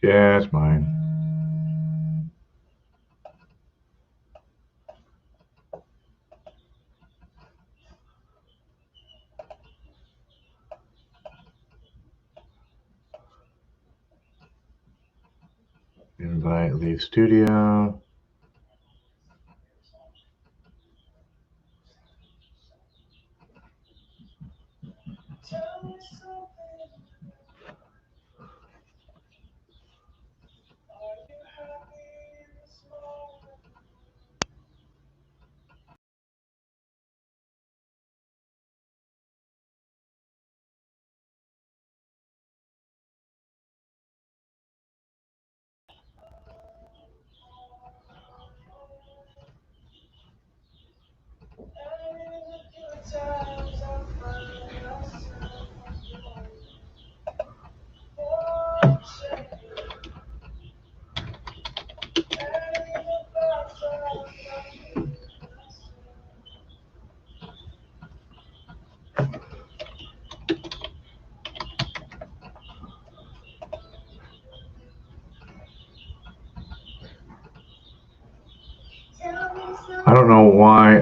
Yeah, it's mine. Invite, leave studio. I don't know why.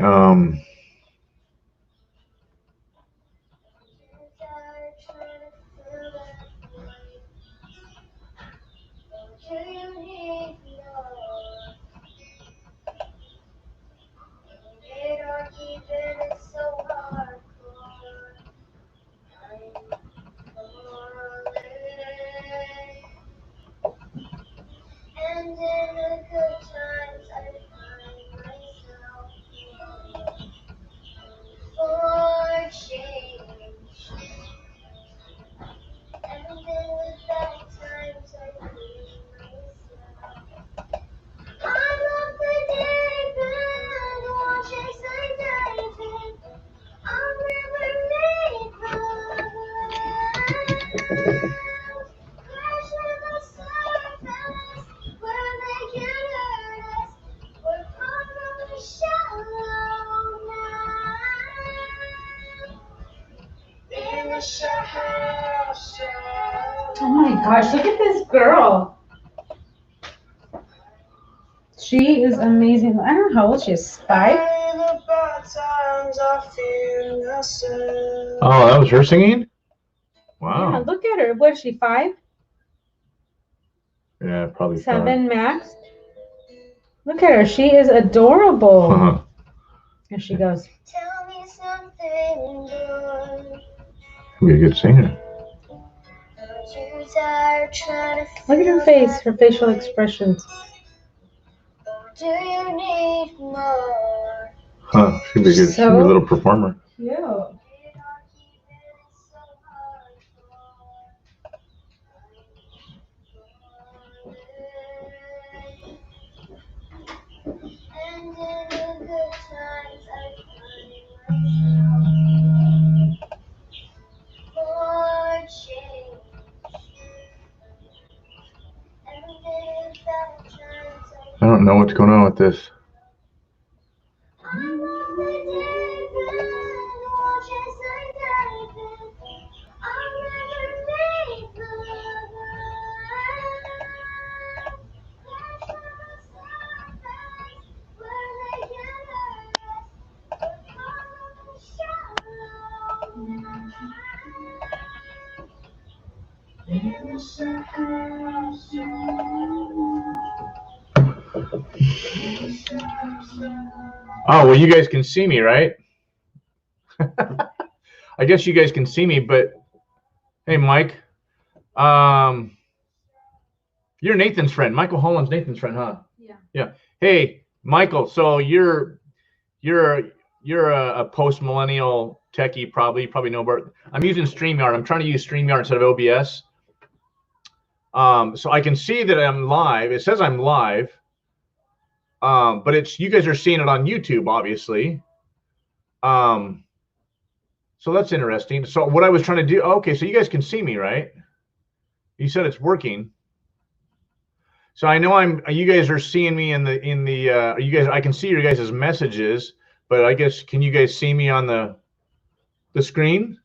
Oh my gosh, look at this girl. She is amazing. I don't know how old she is. 5? Oh, that was her singing? Wow. Yeah, look at her. What is she, 5? Yeah, probably 7 max. Look at her. She is adorable. Uh-huh. And she goes. Tell me something good. Be a good singer. Look at her face, her facial expressions. Do you need more? Huh, she'd be a good, she'd be a little performer. Yeah. And in the good times I find myself for change. And in the bad times I don't know what's going on with this. I'm on the deep end, watch as I dive in. I'll never make the crash on the surface where they get nervous, but follow the shallow now. In the shallow. Oh, well, you guys can see me, right? I guess you guys can see me, but hey, Mike. You're Nathan's friend. Michael Holland's Nathan's friend, huh? Yeah. Yeah. Hey, Michael, so you're a post-millennial techie, probably. You probably know about. I'm using StreamYard. I'm trying to use StreamYard instead of OBS. So I can see that I'm live. It says I'm live. But it's, you guys are seeing it on YouTube, obviously. So that's interesting. So what I was trying to do, okay, so you guys can see me, right? You said it's working. So I know you guys are seeing me in the you guys, I can see your guys' messages, but I guess, can you guys see me on the screen?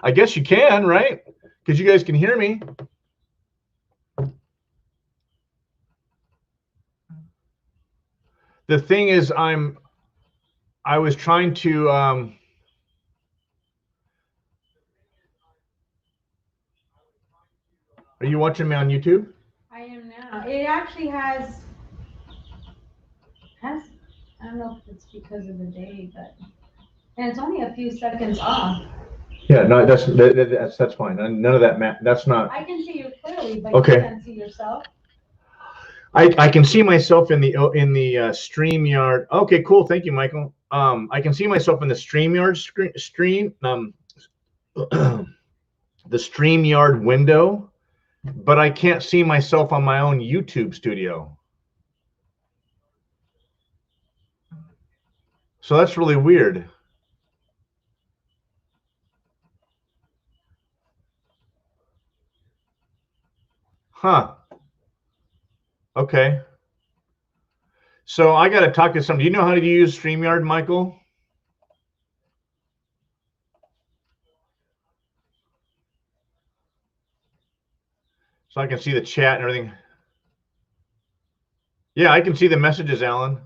I guess you can, right? Because you guys can hear me. The thing is, I was trying to. Are you watching me on YouTube? I am now. It actually has. I don't know if it's because of the day, but and it's only a few seconds off. Yeah, no, that's fine. None of that. That's not. I can see you clearly, but Okay. you can't see yourself. I can see myself in the StreamYard. Okay, cool. Thank you, Michael. I can see myself in the StreamYard stream. The StreamYard window, but I can't see myself on my own YouTube studio. So that's really weird. Huh. Okay. So I got to talk to somebody. Do you know how to use StreamYard, Michael? So I can see the chat and everything. Yeah, I can see the messages, Alan.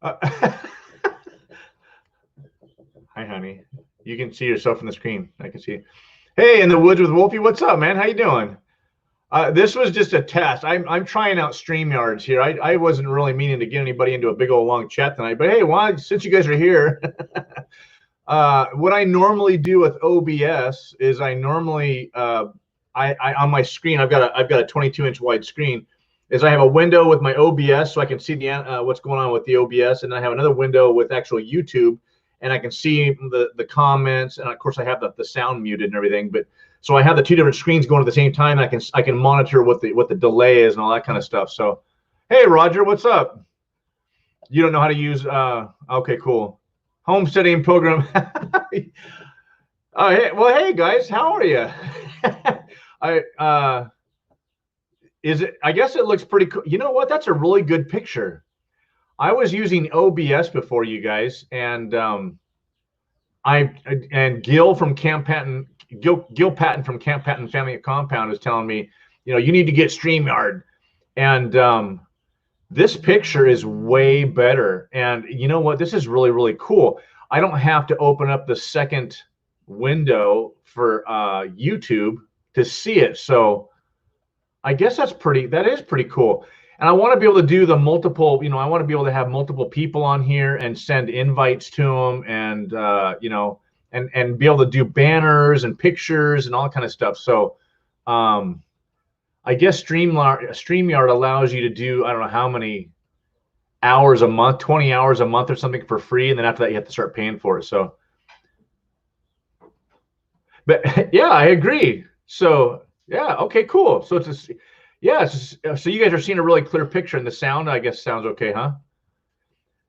Hi, honey. You can see yourself in the screen. I can see. Hey, in the woods with Wolfie. What's up, man? How you doing? This was just a test. I'm trying out StreamYards here. I wasn't really meaning to get anybody into a big old long chat tonight, but hey, since you guys are here, what I normally do with OBS is I normally I on my screen I've got a 22-inch wide screen. Is I have a window with my OBS so I can see the what's going on with the OBS, and I have another window with actual YouTube, and I can see the comments, and of course I have the sound muted and everything. But so I have the two different screens going at the same time. And I can monitor what the delay is and all that kind of stuff. So, hey Roger, what's up? You don't know how to use? Okay, cool. Homesteading program. Hey, well, hey guys, how are you? I guess it looks pretty cool. You know what? That's a really good picture. I was using OBS before, you guys, and Gil from Camp Patton, Gil Patton from Camp Patton Family Compound is telling me, you need to get StreamYard, and this picture is way better. And you know what? This is really, really cool. I don't have to open up the second window for YouTube to see it. So I guess that is pretty cool. And I want to be able to do the multiple, I want to be able to have multiple people on here and send invites to them, and and be able to do banners and pictures and all kind of stuff. So I guess StreamYard allows you to do, I don't know how many hours a month, 20 hours a month or something for free, and then after that you have to start paying for it. So, but yeah, I agree. So yeah, okay, cool. So so you guys are seeing a really clear picture, and the sound, I guess, sounds okay, huh?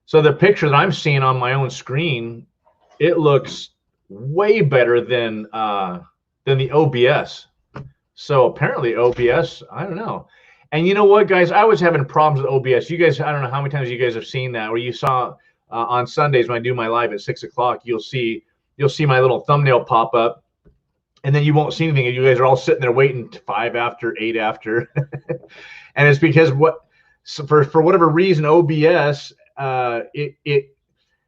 So the picture that I'm seeing on my own screen, it looks way better than the OBS. So apparently OBS, I don't know. And you know what, guys? I was having problems with OBS. You guys, I don't know how many times you guys have seen that, where you saw on Sundays when I do my live at 6 o'clock, you'll see my little thumbnail pop up, and then you won't see anything. And you guys are all sitting there waiting 5 after, 8 after. And it's because for whatever reason, OBS,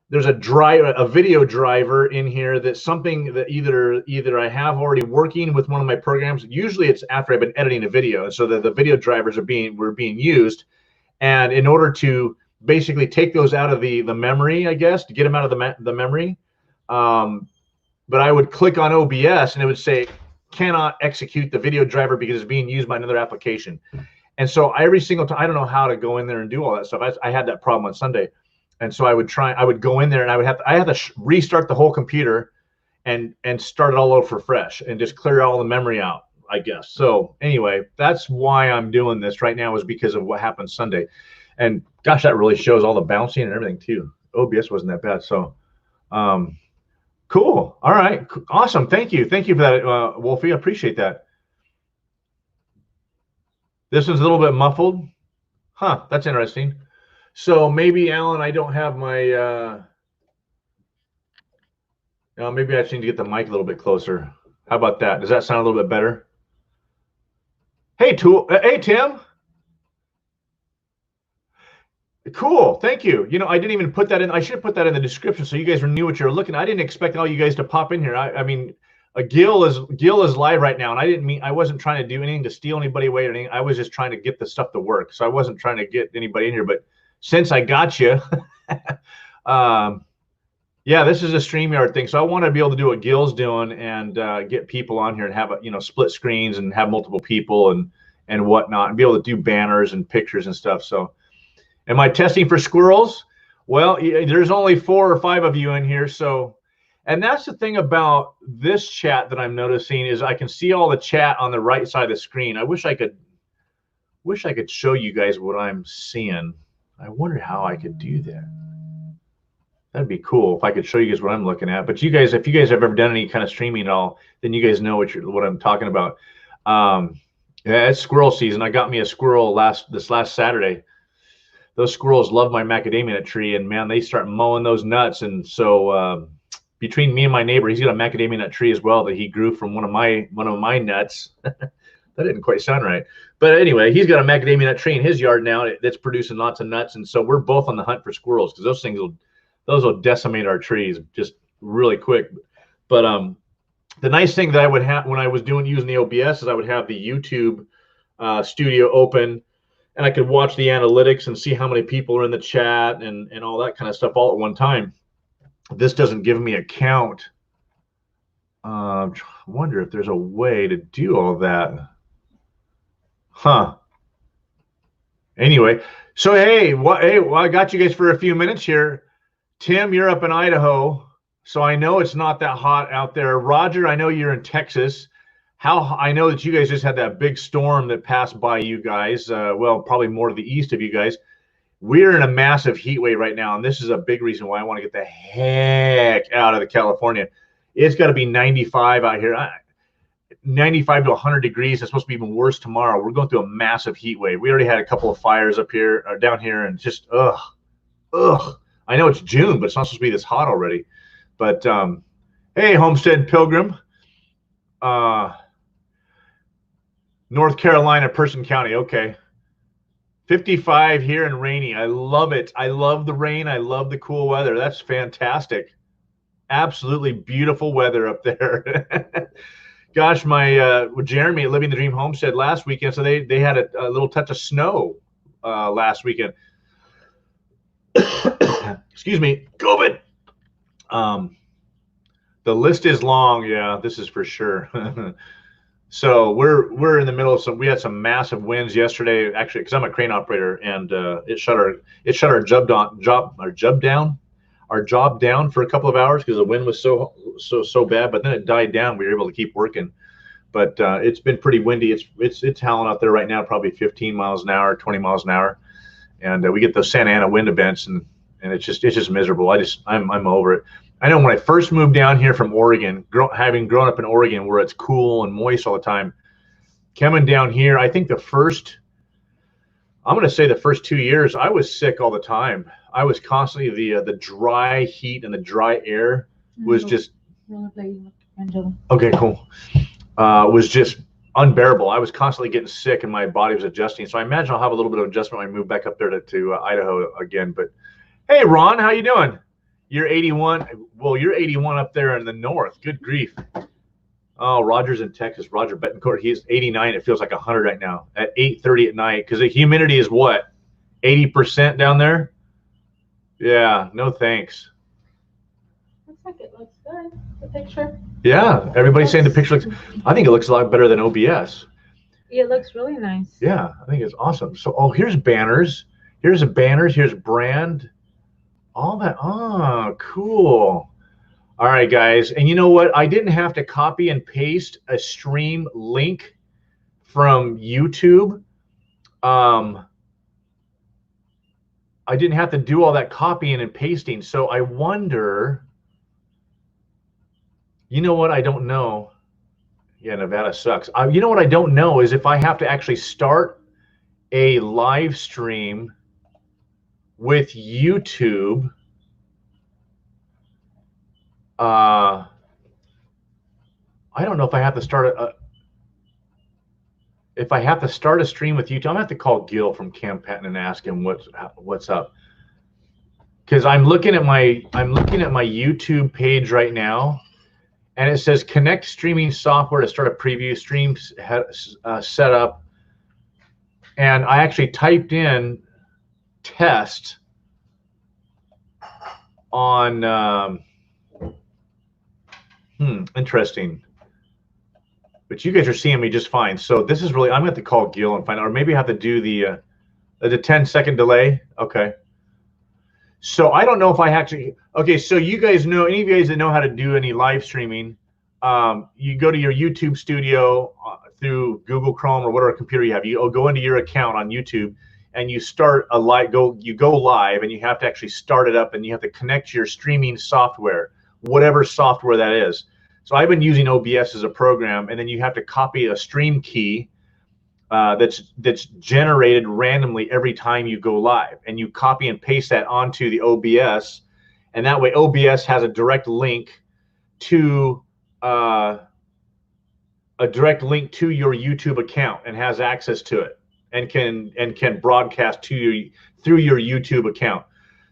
there's a video driver in here that's something that either I have already working with one of my programs. Usually it's after I've been editing a video, and so the video drivers were being used. And in order to basically take those out of the memory, I guess, to get them out of the memory, but I would click on OBS and it would say cannot execute the video driver because it's being used by another application. And so every single time, I don't know how to go in there and do all that stuff. I had that problem on Sunday. And so I would go in there and I had to restart the whole computer and start it all over fresh and just clear all the memory out, I guess. So anyway, that's why I'm doing this right now, is because of what happened Sunday. And gosh, that really shows all the bouncing and everything too. OBS wasn't that bad. So cool. All right. Awesome. Thank you. Thank you for that, Wolfie. I appreciate that. This one's a little bit muffled. Huh, that's interesting. So maybe, Alan, I don't have my, maybe I just need to get the mic a little bit closer. How about that? Does that sound a little bit better? Hey, Tim. Cool. Thank you. You know, I didn't even put that in. I should have put that in the description so you guys knew what you're looking at. I didn't expect all you guys to pop in here. I mean, Gil is live right now, and I wasn't trying to do anything to steal anybody away or anything. I was just trying to get the stuff to work. So I wasn't trying to get anybody in here. But since I got you, yeah, this is a StreamYard thing. So I want to be able to do what Gil's doing and get people on here and have split screens and have multiple people and whatnot, and be able to do banners and pictures and stuff. So. Am I testing for squirrels? Well, there's only 4 or 5 of you in here. So, and that's the thing about this chat that I'm noticing is I can see all the chat on the right side of the screen. I wish I could show you guys what I'm seeing. I wonder how I could do that. That'd be cool if I could show you guys what I'm looking at. But you guys, if you guys have ever done any kind of streaming at all, then you guys know what I'm talking about. Yeah, it's squirrel season. I got me a squirrel this last Saturday. Those squirrels love my macadamia nut tree, and man, they start mowing those nuts. And so between me and my neighbor, he's got a macadamia nut tree as well that he grew from one of my nuts. That didn't quite sound right, but anyway, he's got a macadamia nut tree in his yard now that's producing lots of nuts. And so we're both on the hunt for squirrels because those will decimate our trees just really quick. But the nice thing that I would have when I was using the OBS is I would have the YouTube studio open. And I could watch the analytics and see how many people are in the chat and all that kind of stuff all at one time. This doesn't give me a count. I wonder if there's a way to do all that. Huh. Anyway, so hey, well, I got you guys for a few minutes here. Tim, you're up in Idaho, so I know it's not that hot out there. Roger, I know you're in Texas. I know that you guys just had that big storm that passed by you guys. Well, probably more to the east of you guys. We're in a massive heat wave right now, and this is a big reason why I want to get the heck out of California. It's got to be 95 out here, 95 to 100 degrees. It's supposed to be even worse tomorrow. We're going through a massive heat wave. We already had a couple of fires up here or down here, and just ugh. I know it's June, but it's not supposed to be this hot already. But hey, Homestead Pilgrim. North Carolina, Person County. Okay. 55 here and rainy. I love it. I love the rain. I love the cool weather. That's fantastic. Absolutely beautiful weather up there. Gosh, my Jeremy at Living the Dream Homestead last weekend, so they had a little touch of snow last weekend. Excuse me. COVID. The list is long. Yeah, this is for sure. So we're in the middle of we had some massive winds yesterday, actually, because I'm a crane operator, and it shut our job down for a couple of hours because the wind was so bad. But then it died down. We were able to keep working. But it's been pretty windy. It's howling out there right now, probably 15 miles an hour, 20 miles an hour, and we get those Santa Ana wind events, and it's just miserable. I'm over it. I know when I first moved down here from Oregon, having grown up in Oregon where it's cool and moist all the time, coming down here, I think I'm going to say the first 2 years, I was sick all the time. I was constantly, the dry heat and the dry air was just, okay, cool. Was just unbearable. I was constantly getting sick and my body was adjusting. So I imagine I'll have a little bit of adjustment when I move back up there to Idaho again. But hey, Ron, how you doing? You're 81. Well, you're 81 up there in the north. Good grief. Oh, Roger's in Texas. Roger Betancourt. He's 89. It feels like 100 right now at 8:30 at night because the humidity is what? 80% down there? Yeah, no thanks. Looks like it looks good. The picture. Yeah, everybody's saying the picture looks, I think it looks a lot better than OBS. It looks really nice. Yeah, I think it's awesome. So, oh, here's banners. Here's banners. Here's brand. All that. Oh, cool. All right, guys. And you know what? I didn't have to copy and paste a stream link from YouTube. I didn't have to do all that copying and pasting. So I wonder, you know what? I don't know. Yeah, Nevada sucks. You know what I don't know is if I have to actually start a live stream with YouTube. I don't know if I have to start if I have to start a stream with YouTube, I'm gonna have to call Gil from Cam Patton and ask him what's up. Because I'm looking at my YouTube page right now, and it says connect streaming software to start a preview stream setup. And I actually typed in test on interesting. But you guys are seeing me just fine. So this is really, I'm going to have to call Gil and find out, or maybe I have to do the 10-second delay. Okay. So I don't know if I actually, okay, so you guys know, any of you guys that know how to do any live streaming, you go to your YouTube studio through Google Chrome or whatever computer you have. You go into your account on YouTube and you start a live, you go live, and you have to actually start it up, and you have to connect your streaming software, whatever software that is. So I've been using OBS as a program, and then you have to copy a stream key that's generated randomly every time you go live, and you copy and paste that onto the OBS, and that way OBS has a direct link to your YouTube account and has access to it, and can broadcast to you through your YouTube account.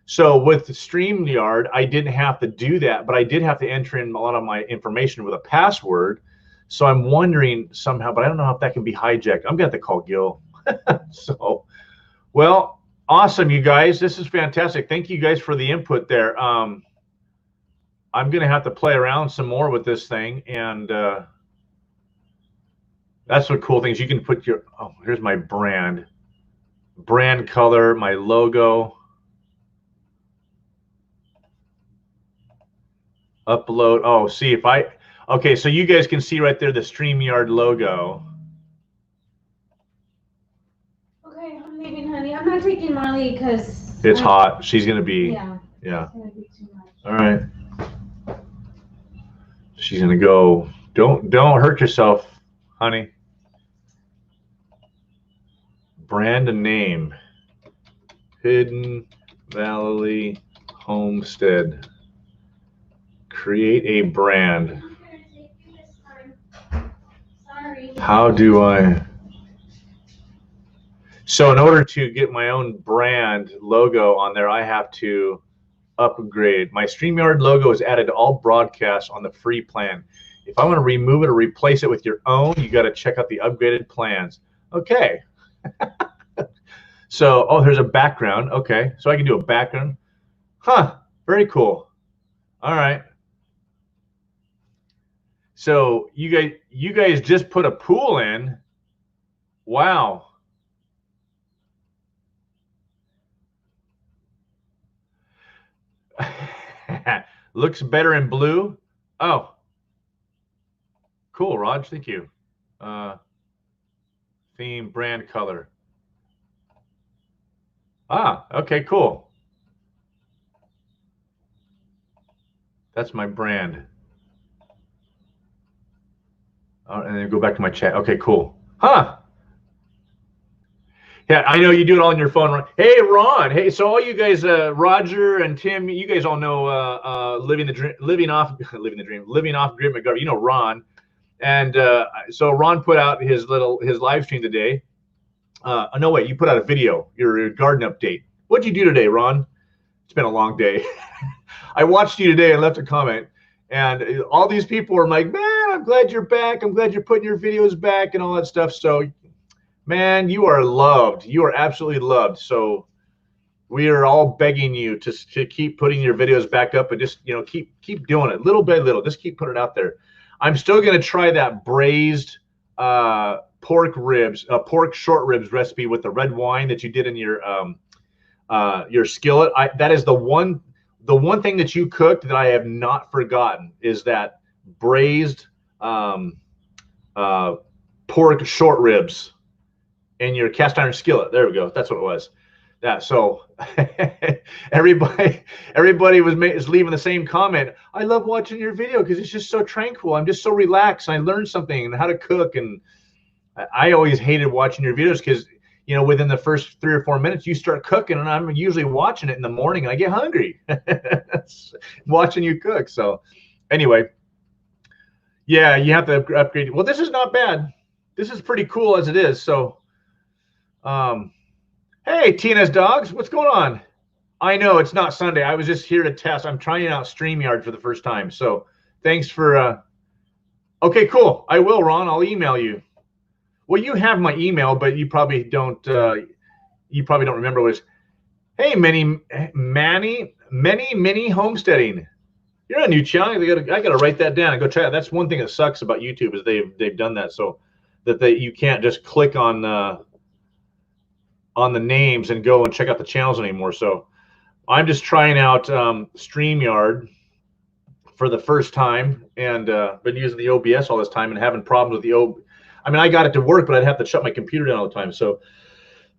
So with the StreamYard, I didn't have to do that, but I did have to enter in a lot of my information with a password. So I'm wondering somehow, but I don't know if that can be hijacked. I'm gonna have to call Gil. So, well, awesome, you guys. This is fantastic. Thank you guys for the input there. I'm gonna have to play around some more with this thing, and that's what cool things you can put your. Oh, here's my brand color, my logo. Upload. Oh, see if I. Okay, so you guys can see right there the StreamYard logo. Okay, I'm leaving, honey. I'm not taking Molly because it's hot. She's gonna be. Yeah. Yeah. It's gonna be too much. All right. She's gonna go. Don't hurt yourself, honey. Brand and name. Hidden Valley Homestead. Create a brand. How do I? So in order to get my own brand logo on there, I have to upgrade. My StreamYard logo is added to all broadcasts on the free plan. If I want to remove it or replace it with your own, you got to check out the upgraded plans. Okay. So, oh, there's a background. Okay, so I can do a background. Huh, very cool. All right. So you guys just put a pool in. Wow. Looks better in blue. Oh, cool, Raj. Thank you. Theme, brand, color. Ah, okay, cool. That's my brand. And then go back to my chat. Okay, cool. Huh. Yeah, I know you do it all on your phone. Hey, Ron. Hey, so all you guys, Roger and Tim, you guys all know living off Grit McGarvey. You know Ron, and so Ron put out his live stream today. No, wait, you put out a video, your garden update. What'd you do today, Ron? It's been a long day. I watched you today and left a comment, and all these people were like, man, I'm glad you're back. I'm glad you're putting your videos back and all that stuff. So, man, you are loved. You are absolutely loved. So we are all begging you to keep putting your videos back up, and just, keep doing it little by little. Just keep putting it out there. I'm still going to try that braised pork short ribs recipe with the red wine that you did in your skillet. That is the one thing that you cooked that I have not forgotten, is that braised pork short ribs in your cast iron skillet. There we go. That's what it was. Yeah. So everybody is leaving the same comment. I love watching your video because it's just so tranquil. I'm just so relaxed. I learned something and how to cook. And I always hated watching your videos because, within the first 3 or 4 minutes you start cooking, and I'm usually watching it in the morning and I get hungry watching you cook. So anyway, yeah, you have to upgrade. Well, this is not bad. this is pretty cool as it is. So, hey, TNS Dogs, what's going on? I know it's not Sunday. I was just here to test. I'm trying out StreamYard for the first time. So thanks for, okay, cool. I will, Ron. I'll email you. Well, you have my email, but you probably don't remember what it is. Hey, many homesteading. You're a new channel. I gotta write that down and go try it. That's one thing that sucks about YouTube is they've done that so that you can't just click on the names and go and check out the channels anymore. So I'm just trying out StreamYard for the first time, and been using the OBS all this time and having problems with the I mean, I got it to work, but I'd have to shut my computer down all the time. So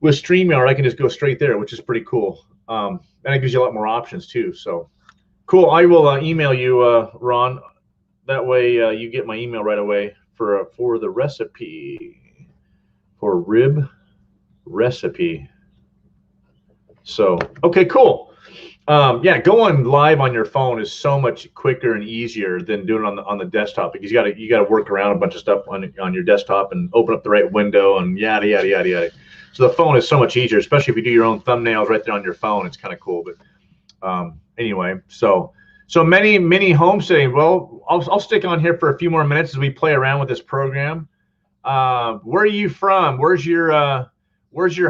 with StreamYard, I can just go straight there, which is pretty cool. And it gives you a lot more options too. So cool. I will email you, Ron. That way you get my email right away for the recipe, for rib recipe. So, okay, cool. Yeah, going live on your phone is so much quicker and easier than doing it on the desktop, because you gotta work around a bunch of stuff on your desktop and open up the right window and yada yada yada yada. So the phone is so much easier, especially if you do your own thumbnails right there on your phone. It's kind of cool. But anyway, so many homesteading. Well, I'll stick on here for a few more minutes as we play around with this program. Where are you from? Where's your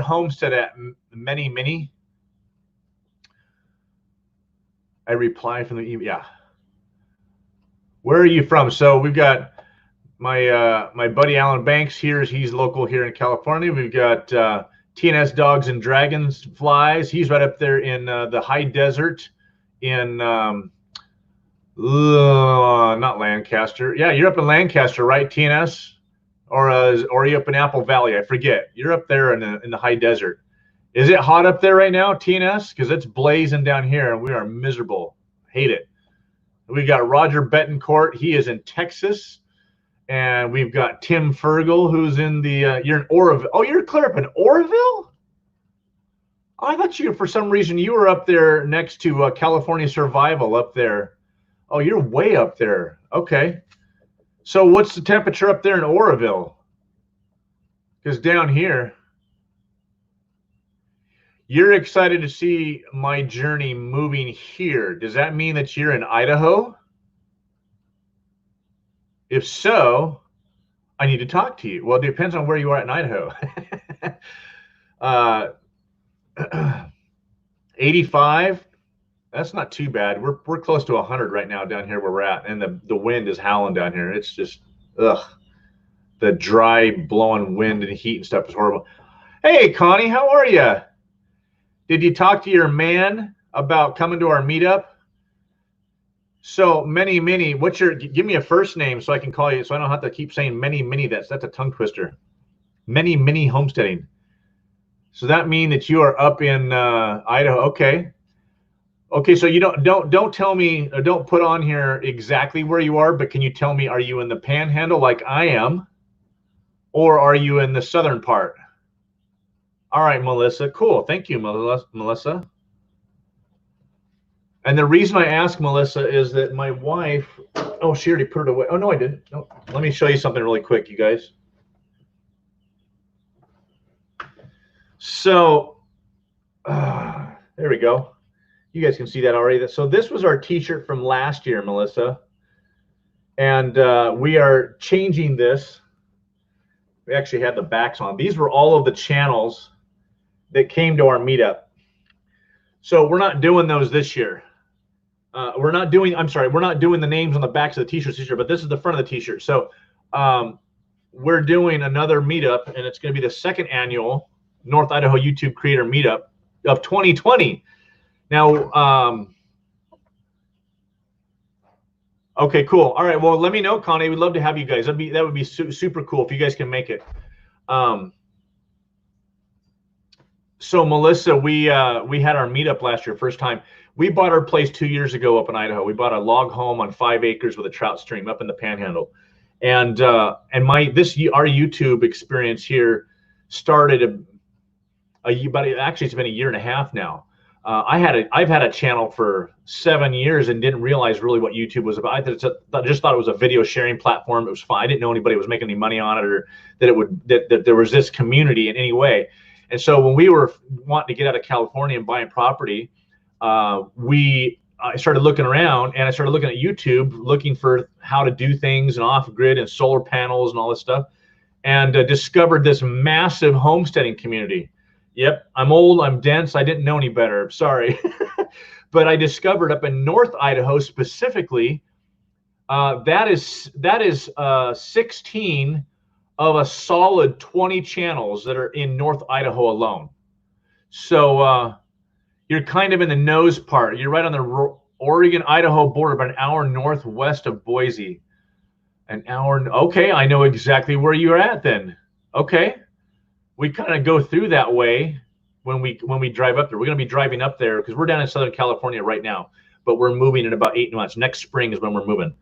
homestead at? Many. I reply from the email. Yeah. Where are you from? So we've got my buddy Alan Banks here. He's local here in California. We've got TNS Dogs and Dragons Flies. He's right up there in the high desert in not Lancaster. Yeah, you're up in Lancaster, right, TNS? Or are you up in Apple Valley? I forget. You're up there in the high desert. Is it hot up there right now, TNS? Because it's blazing down here, and we are miserable. Hate it. We got Roger Betancourt. He is in Texas. And we've got Tim Fergal, who's in the, you're in Oroville. Oh, you're clear up in Oroville? Oh, I thought for some reason, you were up there next to California Survival up there. Oh, you're way up there. Okay. So what's the temperature up there in Oroville? Because down here, you're excited to see my journey moving here. Does that mean that you're in Idaho? If so, I need to talk to you. Well, it depends on where you are in Idaho. 85, that's not too bad. We're close to 100 right now down here where we're at, and the wind is howling down here. It's just, ugh. The dry blowing wind and heat and stuff is horrible. Hey, Connie, how are you? Did you talk to your man about coming to our meetup? So many, give me a first name so I can call you, so I don't have to keep saying many. That's a tongue twister. Many homesteading. So that mean that you are up in Idaho. Okay. So you don't tell me, or don't put on here exactly where you are, but can you tell me, are you in the Panhandle like I am, or are you in the southern part? All right, Melissa. Cool. Thank you, Melissa. And the reason I ask Melissa is that my wife, oh, she already put it away. Oh, no, I didn't. No. Let me show you something really quick, you guys. So there we go. You guys can see that already. So this was our t-shirt from last year, Melissa. And we are changing this. We actually had the backs on. These were all of the channels that came to our meetup. So we're not doing those this year. We're not doing the names on the backs of the t-shirts this year, but this is the front of the t-shirt. So we're doing another meetup, and it's going to be the second annual North Idaho YouTube Creator Meetup of 2020. Now, okay, cool. All right, well, let me know, Connie. We'd love to have you guys. That would be super cool if you guys can make it. So Melissa, we had our meetup last year, first time. We bought our place 2 years ago up in Idaho. We bought a log home on 5 acres with a trout stream up in the Panhandle, and our YouTube experience here started but actually it's been a year and a half now. I've had a channel for 7 years and didn't realize really what YouTube was about. I just thought it was a video sharing platform. It was fine. I didn't know anybody was making any money on it, or that there was this community in any way. And so when we were wanting to get out of California and buying property, I started looking around, and I started looking at YouTube, looking for how to do things and off grid and solar panels and all this stuff, and discovered this massive homesteading community. Yep, I'm old, I'm dense, I didn't know any better, sorry. But I discovered up in North Idaho specifically, that is 16 of a solid 20 channels that are in North Idaho alone. So you're kind of in the nose part. You're right on the Oregon-Idaho border, about an hour northwest of Boise. An hour, okay, I know exactly where you're at then. Okay. We kind of go through that way when we drive up there. We're going to be driving up there because we're down in Southern California right now, but we're moving in about 8 months. Next spring is when we're moving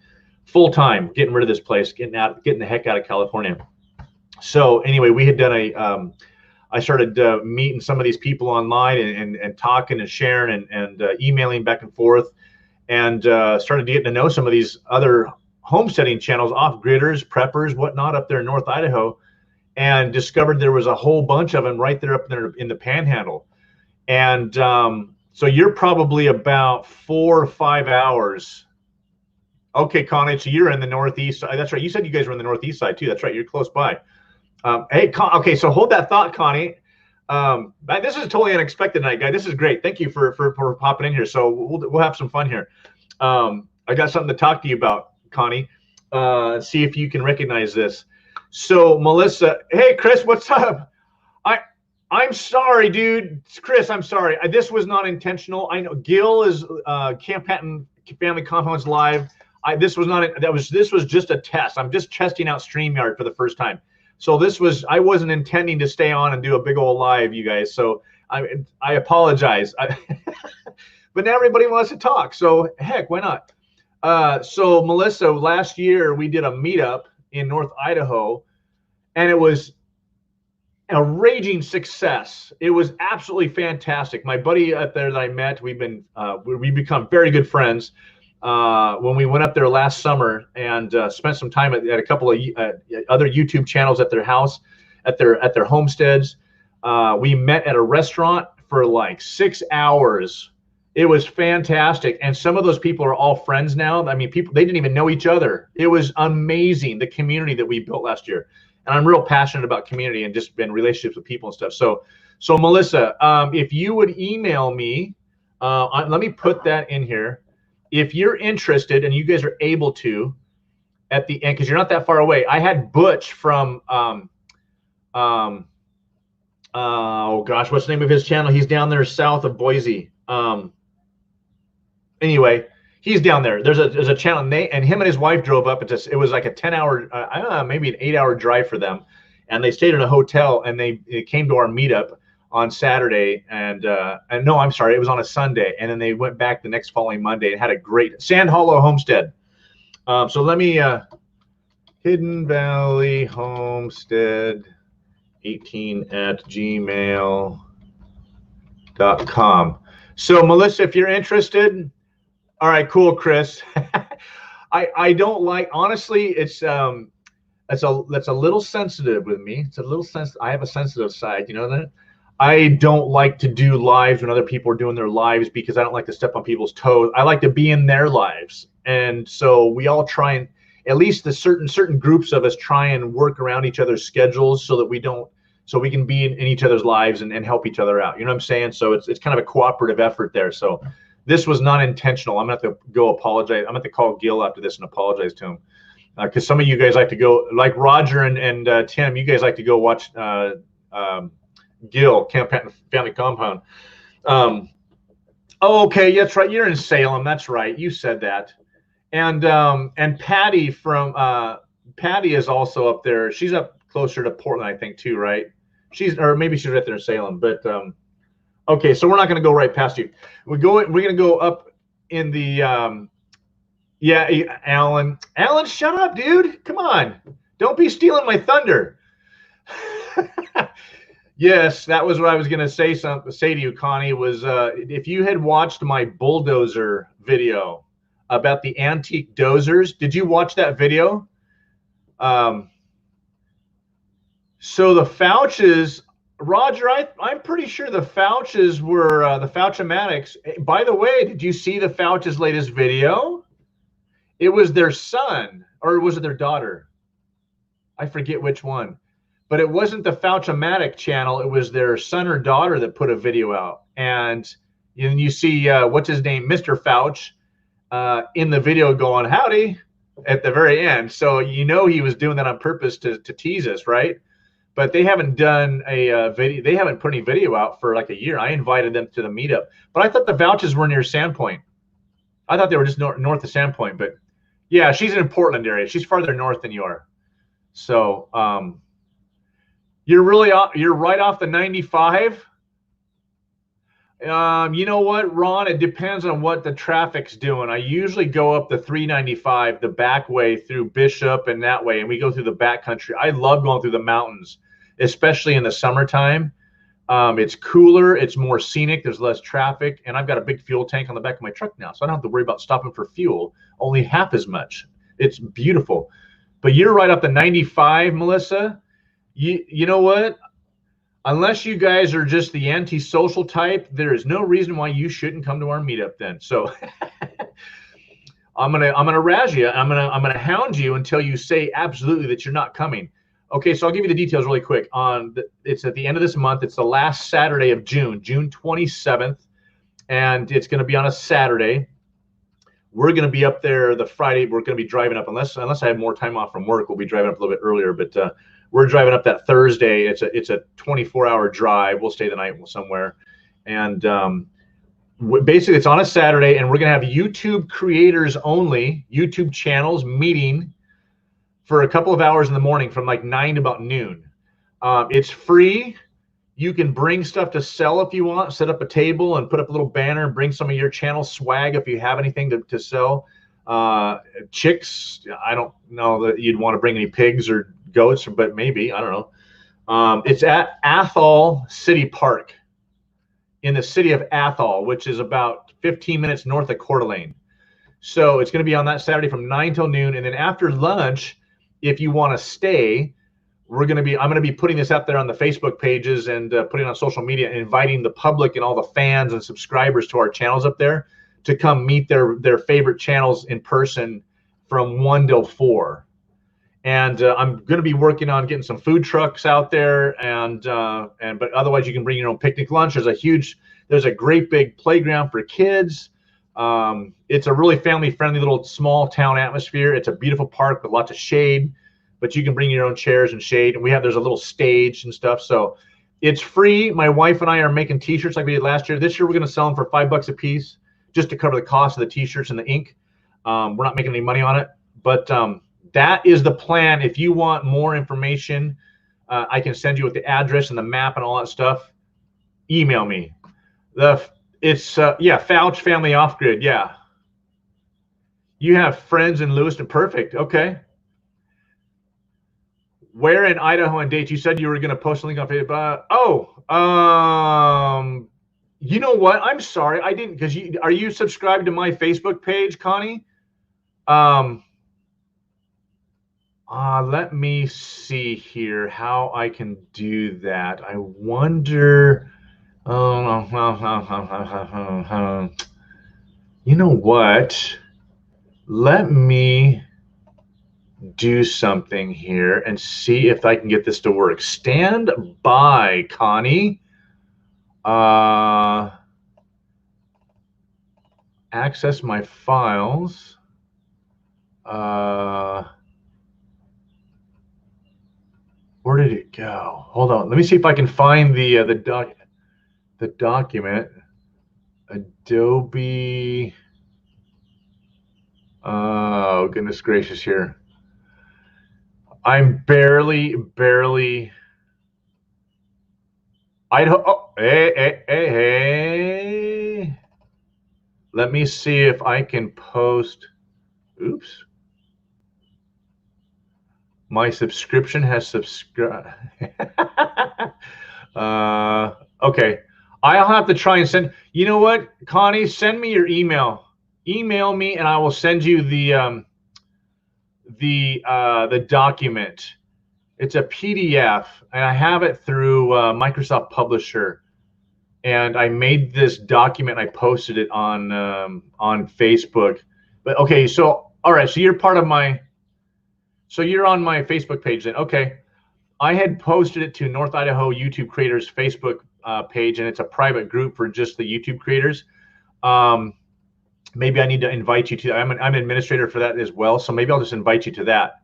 full time, getting rid of this place, getting the heck out of California. So anyway, we had done I started meeting some of these people online and talking and sharing and emailing back and forth, and started getting to know some of these other homesteading channels, off-gridders, preppers, whatnot up there in North Idaho, and discovered there was a whole bunch of them right there up there in the Panhandle. And so you're probably about 4 or 5 hours. Okay, Connie, so you're in the Northeast. That's right. You said you guys were in the Northeast side too. That's right. You're close by. Hey, okay, so hold that thought, Connie. This is totally unexpected tonight, guy. This is great. Thank you for popping in here. So we'll have some fun here. I got something to talk to you about, Connie. See if you can recognize this. So Melissa, hey Chris, what's up? I'm sorry, dude. Chris, I'm sorry. This was not intentional. I know Gil is Camp Patton Family Compounds Live. This was just a test. I'm just testing out StreamYard for the first time. So I wasn't intending to stay on and do a big old live, you guys. So I apologize. But now everybody wants to talk. So heck, why not? So Melissa, last year we did a meetup in North Idaho, and it was a raging success. It was absolutely fantastic. My buddy up there that I met, we've become very good friends. When we went up there last summer and spent some time at a couple of other YouTube channels at their house, at their homesteads. We met at a restaurant for like 6 hours. It was fantastic. And some of those people are all friends now. I mean, they didn't even know each other. It was amazing, the community that we built last year. And I'm real passionate about community and just in relationships with people and stuff. So Melissa, if you would email me, let me put that in here. If you're interested and you guys are able to, at the end, because you're not that far away. I had Butch from, oh gosh, what's the name of his channel? He's down there south of Boise. Anyway, he's down there. There's a channel, and him and his wife drove up. It was like a 10-hour, I don't know, maybe an 8-hour drive for them. And they stayed in a hotel, and they came to our meetup on Saturday, and no, I'm sorry, it was on a Sunday, and then they went back the next following Monday and had a great Sand Hollow Homestead. So let me Hidden Valley Homestead 18@gmail.com. So Melissa, if you're interested, all right, cool, Chris. I don't like, honestly, that's a little sensitive with me. It's a little sensitive. I have a sensitive side, you know that. I don't like to do lives when other people are doing their lives because I don't like to step on people's toes. I like to be in their lives. And so we all try and, at least the certain groups of us try and work around each other's schedules so that we can be in each other's lives and help each other out. You know what I'm saying? So it's kind of a cooperative effort there. So this was not intentional. I'm going to have to go apologize. I'm going to have to call Gil after this and apologize to him. Because some of you guys like to go, like Roger and Tim, you guys like to go watch Gil, Camp Patton Family Compound. Oh, okay, that's right. You're in Salem. That's right. You said that. And Patty from Patty is also up there. She's up closer to Portland, I think, too, right? Or maybe she's right there in Salem. But okay, so we're not going to go right past you. We're going to go up in the yeah, Alan. Alan, shut up, dude. Come on. Don't be stealing my thunder. Yes, that was what I was going to say. Say to you, Connie, was if you had watched my bulldozer video about the antique dozers, did you watch that video? Um, so the Fouches, Roger, I'm pretty sure the Fouches were the Fouchematics. By the way, did you see the Fouches' latest video? It was their son, or was it their daughter? I forget which one. But it wasn't the Fouchematic channel. It was their son or daughter that put a video out. And you see, what's his name, Mr. Fouch, in the video going, howdy, at the very end. So you know he was doing that on purpose to tease us, right? But they haven't done a video. They haven't put any video out for like a year. I invited them to the meetup. But I thought the Vouches were near Sandpoint. I thought they were just north of Sandpoint. But yeah, she's in Portland area. She's farther north than you are. So you're right off the 95. You know what, Ron? It depends on what the traffic's doing. I usually go up the 395, the back way through Bishop and that way, and we go through the back country. I love going through the mountains, especially in the summertime. It's cooler, it's more scenic, there's less traffic, and I've got a big fuel tank on the back of my truck now, so I don't have to worry about stopping for fuel, only half as much. It's beautiful. But you're right up the 95, Melissa. You know what? Unless you guys are just the antisocial type, there is no reason why you shouldn't come to our meetup then. So I'm gonna razz you. I'm gonna hound you until you say absolutely that you're not coming. Okay, so I'll give you the details really quick. It's at the end of this month. It's the last Saturday of June, June 27th, and it's going to be on a Saturday. We're going to be up there the Friday. We're going to be driving up, unless I have more time off from work. We'll be driving up a little bit earlier, but we're driving up that Thursday. It's a 24-hour drive. We'll stay the night somewhere, and basically it's on a Saturday, and we're going to have YouTube creators only, YouTube channels meeting for a couple of hours in the morning from like 9 to about noon. It's free. You can bring stuff to sell if you want, set up a table and put up a little banner and bring some of your channel swag if you have anything to sell. Chicks, I don't know that you'd want to bring any pigs or goats, but maybe, I don't know. It's at Athol City Park in the city of Athol, which is about 15 minutes north of Coeur d'Alene. So it's going to be on that Saturday from 9 till noon. And then after lunch, if you want to stay, I'm going to be putting this out there on the Facebook pages and putting it on social media, inviting the public and all the fans and subscribers to our channels up there to come meet their favorite channels in person from 1 till 4. And I'm going to be working on getting some food trucks out there, but otherwise you can bring your own picnic lunch. There's a great big playground for kids. It's a really family-friendly little small town atmosphere. It's a beautiful park with lots of shade, but you can bring your own chairs and shade. And there's a little stage and stuff. So it's free. My wife and I are making t-shirts like we did last year. This year we're going to sell them for $5 a piece just to cover the cost of the t-shirts and the ink. We're not making any money on it, but that is the plan. If you want more information, I can send you with the address and the map and all that stuff. Email me. It's Fouch Family Off Grid. Yeah. You have friends in Lewiston. Perfect. Okay. Where in Idaho and dates? You said you were going to post a link on Facebook. You know what? I'm sorry. I didn't, because are you subscribed to my Facebook page, Connie? Let me see here how I can do that. I wonder. You know what? Let me do something here and see if I can get this to work. Stand by, Connie. Access my files. Where did it go? Hold on. Let me see if I can find the document. Adobe. Oh, goodness gracious here. I'm barely. Idaho. Oh, hey. Let me see if I can post. Oops. My subscription has subscribed. Okay. I'll have to try and send. You know what, Connie? Send me your email. Email me, and I will send you the document. It's a PDF, and I have it through Microsoft Publisher. And I made this document. I posted it on Facebook. But okay, so all right, so you're part of my. So you're on my Facebook page then. Okay, I had posted it to North Idaho YouTube Creators Facebook page, and it's a private group for just the YouTube creators. Maybe I need to invite you to. I'm an administrator for that as well, so maybe I'll just invite you to that.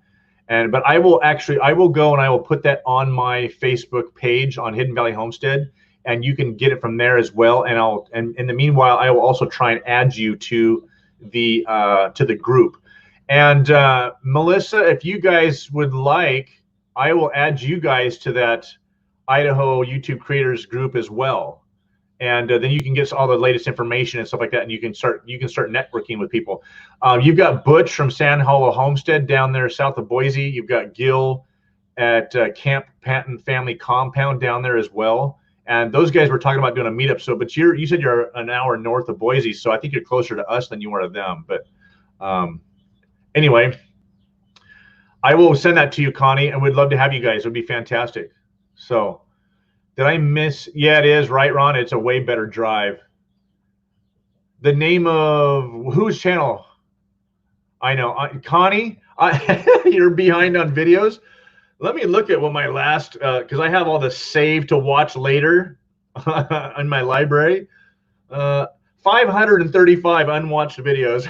But I will go and I will put that on my Facebook page on Hidden Valley Homestead, and you can get it from there as well. And in the meanwhile, I will also try and add you to the group. And Melissa, if you guys would like, I will add you guys to that Idaho YouTube Creators group as well. And then you can get all the latest information and stuff like that, and you can start networking with people. You've got Butch from Sand Hollow Homestead down there south of Boise. You've got Gil at Camp Patton Family Compound down there as well. And those guys were talking about doing a meetup. So, but you said you're an hour north of Boise, so I think you're closer to us than you are to them. But anyway, I will send that to you, Connie, and we'd love to have you guys. It would be fantastic. So. Did I miss? Yeah, it is, right, Ron? It's a way better drive. The name of whose channel? I know. Connie, you're behind on videos. Let me look at what my last, because I have all the save to watch later in my library. 535 unwatched videos.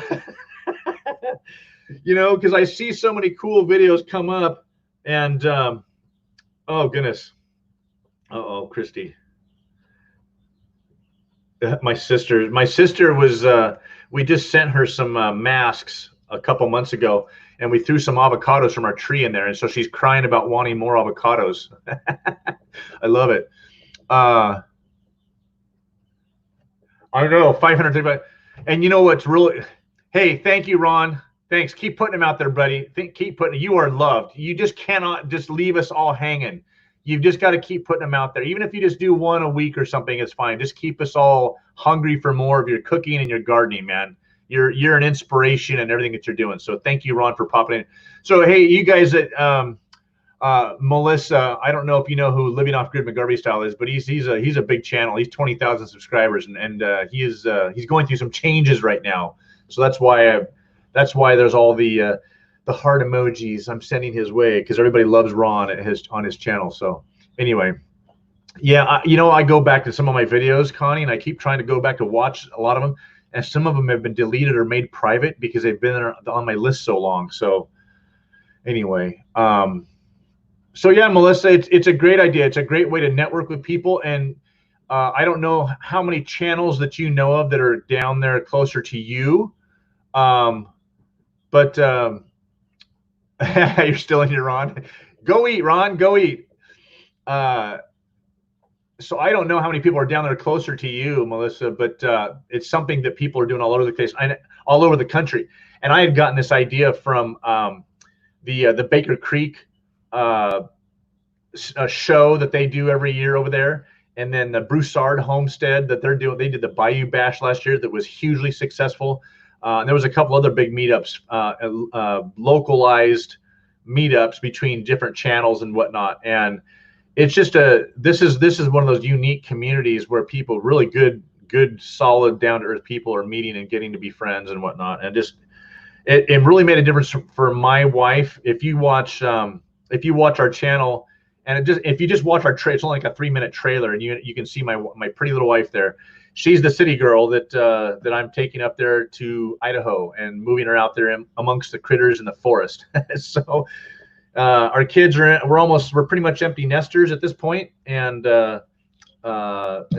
You know, because I see so many cool videos come up, and oh, goodness. Uh-oh, Christy. My sister was, we just sent her some masks a couple months ago, and we threw some avocados from our tree in there, and so she's crying about wanting more avocados. I love it. I know, 535. And you know what's really, hey, thank you, Ron. Thanks. Keep putting them out there, buddy. Keep putting, you are loved. You just cannot just leave us all hanging. You've just got to keep putting them out there. Even if you just do one a week or something, it's fine. Just keep us all hungry for more of your cooking and your gardening, man. You're an inspiration in everything that you're doing. So thank you, Ron, for popping in. So, hey, you guys at Melissa, I don't know if you know who Living Off Grid McGarvey Style is, but he's a big channel. He's 20,000 subscribers, and he's going through some changes right now. So that's why there's all the heart emojis I'm sending his way, because everybody loves Ron on his channel. So anyway, yeah, you know, I go back to some of my videos, Connie, and I keep trying to go back to watch a lot of them, and some of them have been deleted or made private because they've been on my list so long. So anyway, so yeah, Melissa, it's a great idea. It's a great way to network with people, and I don't know how many channels that you know of that are down there closer to you, but you're still in here, Ron. Go eat, Ron. Go eat. So I don't know how many people are down there closer to you, Melissa, but it's something that people are doing all over the place, all over the country. And I had gotten this idea from the Baker Creek a show that they do every year over there, and then the Broussard Homestead that they're doing. They did the Bayou Bash last year that was hugely successful. And there was a couple other big meetups, localized meetups between different channels and whatnot. And it's just this is one of those unique communities where people, really good, solid, down to earth people, are meeting and getting to be friends and whatnot. And just it really made a difference for my wife. If you watch our channel, and if you just watch our trailer, it's only like a 3-minute trailer, and you can see my pretty little wife there. She's the city girl that I'm taking up there to Idaho and moving her out there amongst the critters in the forest. So our kids we're pretty much empty nesters at this point, and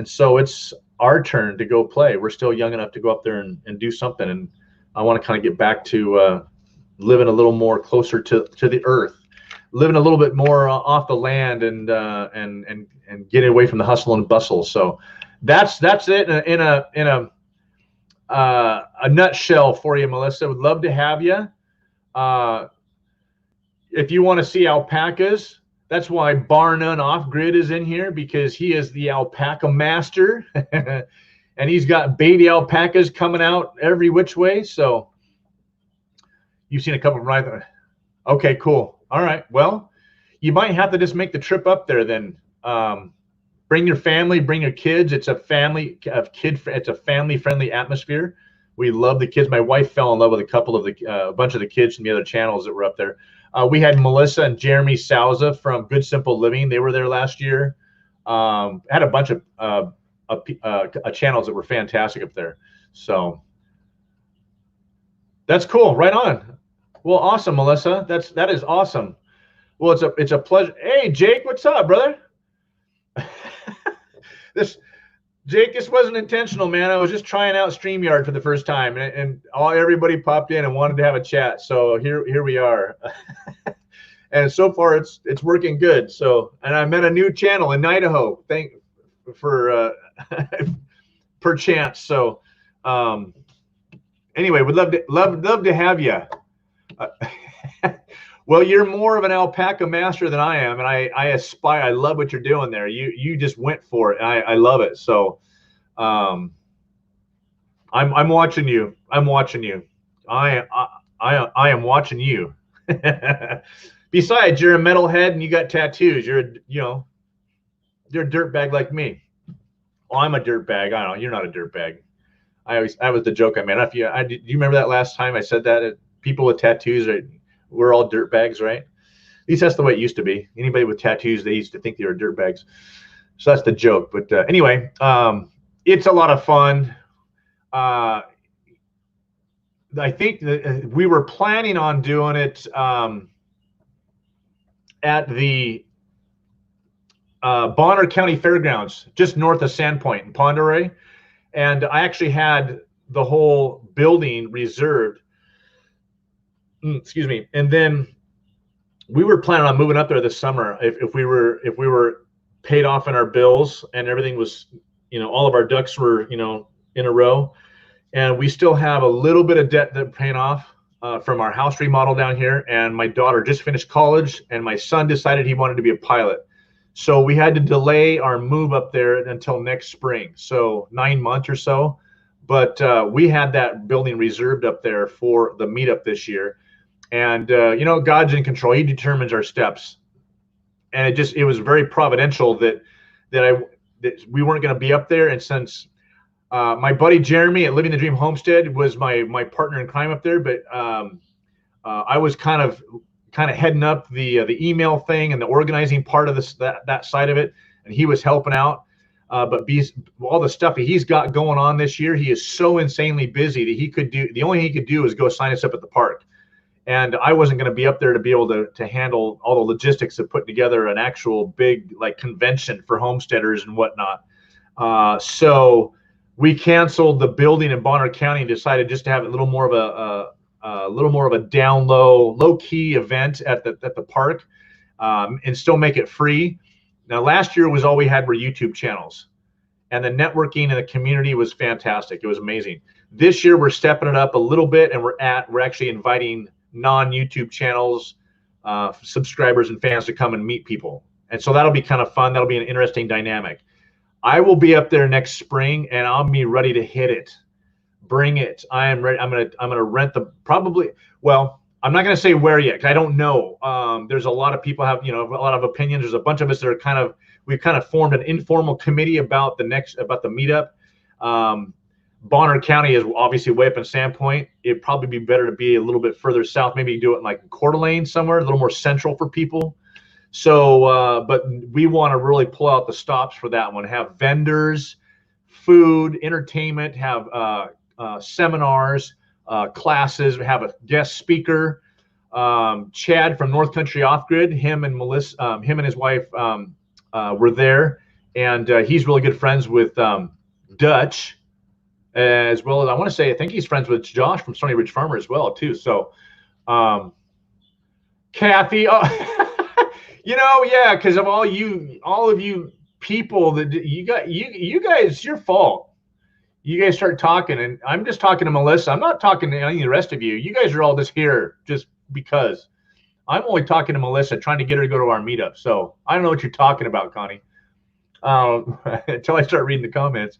so it's our turn to go play. We're still young enough to go up there and do something, and I want to kind of get back to living a little more closer to the earth, living a little bit more off the land, and getting away from the hustle and bustle. So that's it in a nutshell for you, Melissa. Would love to have you. If you want to see alpacas, That's why Bar None Off Grid is in here, because he is the alpaca master. And he's got baby alpacas coming out every which way. So you've seen a couple of right there. Okay, cool. All right. Well, you might have to just make the trip up there then. Bring your family, bring your kids. It's a family it's a family-friendly atmosphere. We love the kids. My wife fell in love with a bunch of the kids from the other channels that were up there. We had Melissa and Jeremy Souza from Good Simple Living. They were there last year. Had a bunch of channels that were fantastic up there. So that's cool. Right on. Well, awesome, Melissa. That is awesome. Well, it's a pleasure. Hey, Jake, what's up, brother? Jake, this wasn't intentional, man. I was just trying out StreamYard for the first time, and everybody popped in and wanted to have a chat. So here we are. And so far it's working good. So, and I met a new channel in Idaho. Thank for perchance. So anyway, would love to have you. Well, you're more of an alpaca master than I am, and I aspire. I love what you're doing there. You just went for it. I love it. So, I'm watching you. I'm watching you. I am watching you. Besides, you're a metalhead and you got tattoos. You're a dirtbag like me. Oh, I'm a dirtbag. I don't know. You're not a dirtbag. That was the joke I made. Do you remember that last time I said that? People with tattoos we're all dirtbags, right? At least that's the way it used to be. Anybody with tattoos, they used to think they were dirtbags. So that's the joke. But anyway, it's a lot of fun. I think that we were planning on doing it at the Bonner County Fairgrounds, just north of Sandpoint in Pend Oreille. And I actually had the whole building reserved. Excuse me. And then we were planning on moving up there this summer if we were paid off in our bills and everything was, all of our ducks were, in a row. And we still have a little bit of debt that we're paying off from our house remodel down here. And my daughter just finished college, and my son decided he wanted to be a pilot. So we had to delay our move up there until next spring. So 9 months or so. But we had that building reserved up there for the meetup this year. And, God's in control. He determines our steps. And it was very providential that we weren't going to be up there. And since my buddy Jeremy at Living the Dream Homestead was my partner in crime up there, but I was kind of heading up the email thing and the organizing part of that side of it, and he was helping out. But all the stuff that he's got going on this year, he is so insanely busy that the only thing he could do was go sign us up at the park. And I wasn't going to be up there to be able to handle all the logistics of putting together an actual big convention for homesteaders and whatnot. So we canceled the building in Bonner County and decided just to have a little more of a down low key event at the park, and still make it free. Now, last year all we had were YouTube channels, and the networking and the community was fantastic. It was amazing. This year we're stepping it up a little bit, and we're actually inviting non-YouTube channels, subscribers and fans to come and meet people. And so that'll be kind of fun. That'll be an interesting dynamic. I will be up there next spring, and I'll be ready to hit it. Bring it. I am ready. I'm gonna rent well, I'm not gonna say where yet, because I don't know. There's a lot of people have, a lot of opinions. There's a bunch of us that are we've kind of formed an informal committee about the meetup. Bonner County is obviously way up in Sandpoint. It'd probably be better to be a little bit further south. Maybe do it in Coeur d'Alene somewhere, a little more central for people. So, but we want to really pull out the stops for that one. Have vendors, food, entertainment, have seminars, classes, have a guest speaker. Chad from North Country Off Grid, him and Melissa, him and his wife were there, and he's really good friends with Dutch, as well as I think he's friends with Josh from Stony Ridge Farmer as well too. So, Kathy, yeah, because of all of you people that you guys, it's your fault. You guys start talking, and I'm just talking to Melissa. I'm not talking to any of the rest of you. You guys are all just here just because. I'm only talking to Melissa, trying to get her to go to our meetup. So I don't know what you're talking about, Connie. Until I start reading the comments.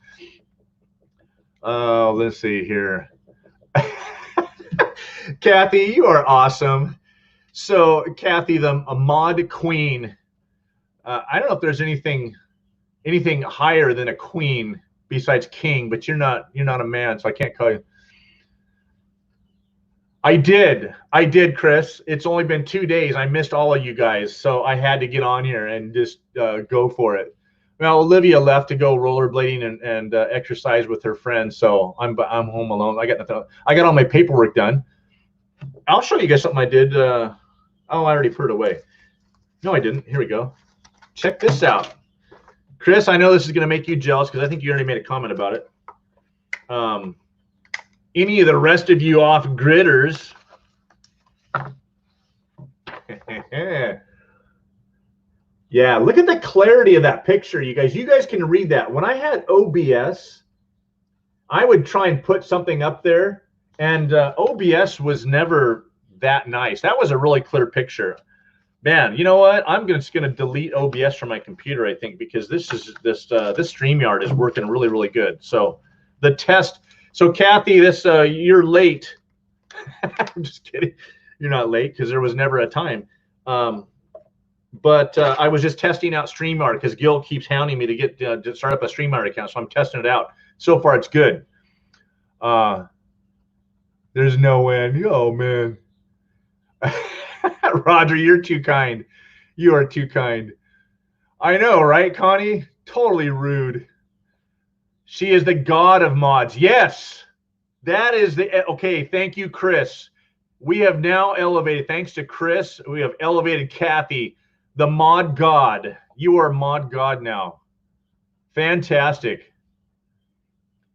Let's see here. Kathy, you are awesome. So Kathy, a mod queen. I don't know if there's anything higher than a queen besides king, but you're not a man, so I can't call you. I did, Chris. It's only been 2 days. I missed all of you guys, so I had to get on here and just go for it. Well, Olivia left to go rollerblading and exercise with her friends, so I'm home alone. I got nothing. I got all my paperwork done. I'll show you guys something I did. Oh, I already put it away. No, I didn't. Here we go. Check this out. Chris, I know this is going to make you jealous because I think you already made a comment about it. Any of the rest of you off-gridders, yeah, look at the clarity of that picture, you guys. You guys can read that. When I had OBS, I would try and put something up there, and OBS was never that nice. That was a really clear picture. Man, you know what? I'm just going to delete OBS from my computer, I think, because this StreamYard is working really, really good. So the test. So Kathy, you're late. I'm just kidding. You're not late because there was never a time. But I was just testing out StreamYard because Gil keeps hounding me to get to start up a StreamYard account. So I'm testing it out. So far, it's good. There's no end. Oh man. Roger, you're too kind. You are too kind. I know, right, Connie? Totally rude. She is the god of mods. Yes, that is the, okay, thank you, Chris. We have now elevated, thanks to Chris, we have elevated Kathy, the mod god. You are mod god now. Fantastic.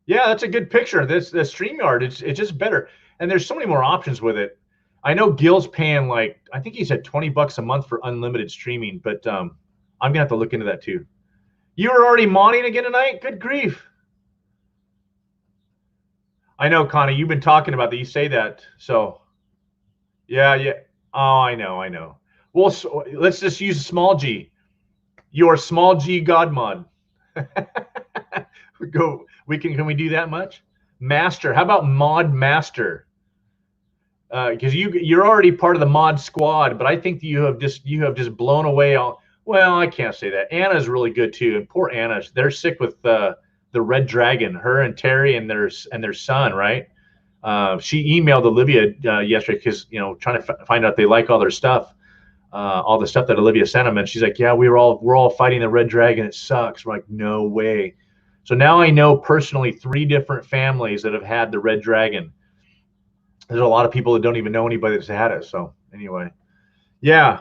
Yeah, that's a good picture. The StreamYard, it's just better. And there's so many more options with it. I know Gil's paying like, I think he said $20 a month for unlimited streaming, but I'm gonna have to look into that too. You were already modding again tonight? Good grief. I know, Connie, you've been talking about that. You say that. So yeah. Oh, I know. Well, so let's just use a small G. Your small G God mod. Can we do that much? Master. How about mod master? Because you're already part of the mod squad, but I think you have just blown away all. Well, I can't say that. Anna's really good too, and poor Anna, they're sick with the red dragon. Her and Terry and their son, right? She emailed Olivia yesterday because trying to find out if they like all their stuff, all the stuff that Olivia sent them, and she's like, yeah, we're all fighting the red dragon. It sucks. We're like, no way. So now I know personally 3 different families that have had the red dragon. There's a lot of people that don't even know anybody that's had it. So anyway, yeah,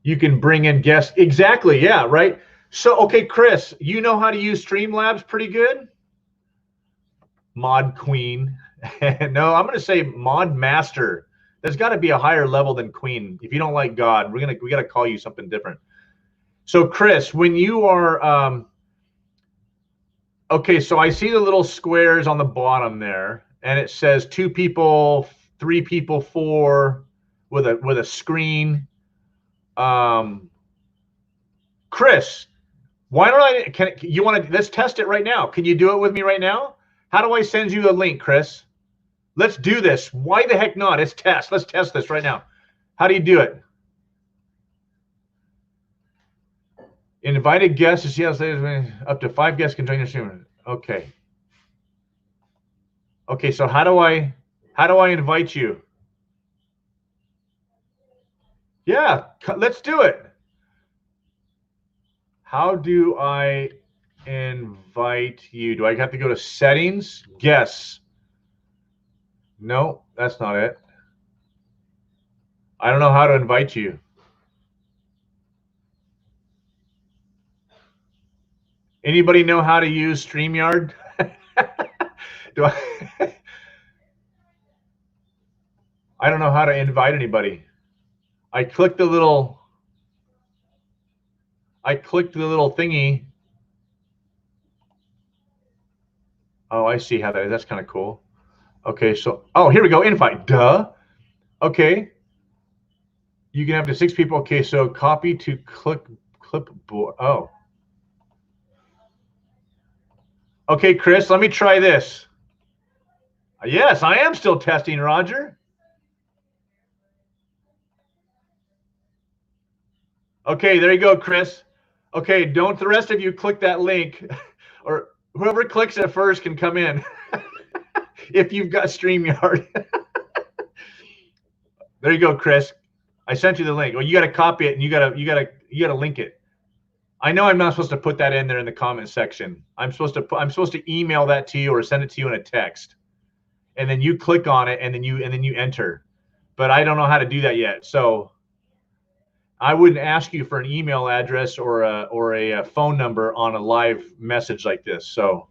you can bring in guests. Exactly. Yeah. Right. So, okay, Chris, you know how to use Streamlabs pretty good. Mod queen. No, I'm going to say mod master. There's got to be a higher level than queen. If you don't like God, we got to call you something different. So Chris, when you are, okay, so I see the little squares on the bottom there. And it says 2 people, 3 people, 4 with a screen. Chris, why don't let's test it right now. Can you do it with me right now? How do I send you a link, Chris? Let's do this. Why the heck not? Let's test this right now. How do you do it? Invited guests to see how up to 5 guests can join your stream. Okay. Okay, so how do I invite you? Yeah, let's do it. How do I invite you? Do I have to go to settings? Guests. No, that's not it. I don't know how to invite you. Anybody know how to use StreamYard? Do I don't know how to invite anybody. I clicked the little thingy. Oh, I see how that is. That's kind of cool. Okay, so here we go. Invite. Duh. Okay. You can have to 6 people. Okay, so copy to clipboard. Oh. Okay, Chris, let me try this. Yes, I am still testing, Roger. Okay, there you go, Chris. Okay, don't the rest of you click that link, or whoever clicks it first can come in if you've got StreamYard. There you go, Chris. I sent you the link. Well, you got to copy it and you got to link it. I know I'm not supposed to put that in there in the comment section. I'm supposed to email that to you or send it to you in a text, and then you click on it and then you enter. But I don't know how to do that yet, so I wouldn't ask you for an email address or a phone number on a live message like this. So.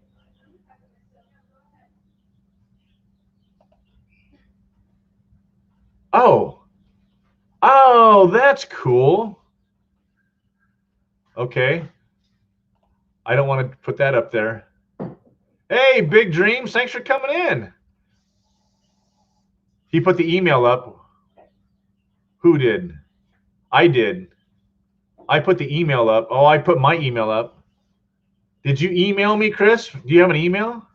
Oh, that's cool. Okay. I don't want to put that up there. Hey, Big Dreams, thanks for coming in. He put the email up. Who did? I did. I put the email up. Oh, I put my email up. Did you email me, Chris? Do you have an email?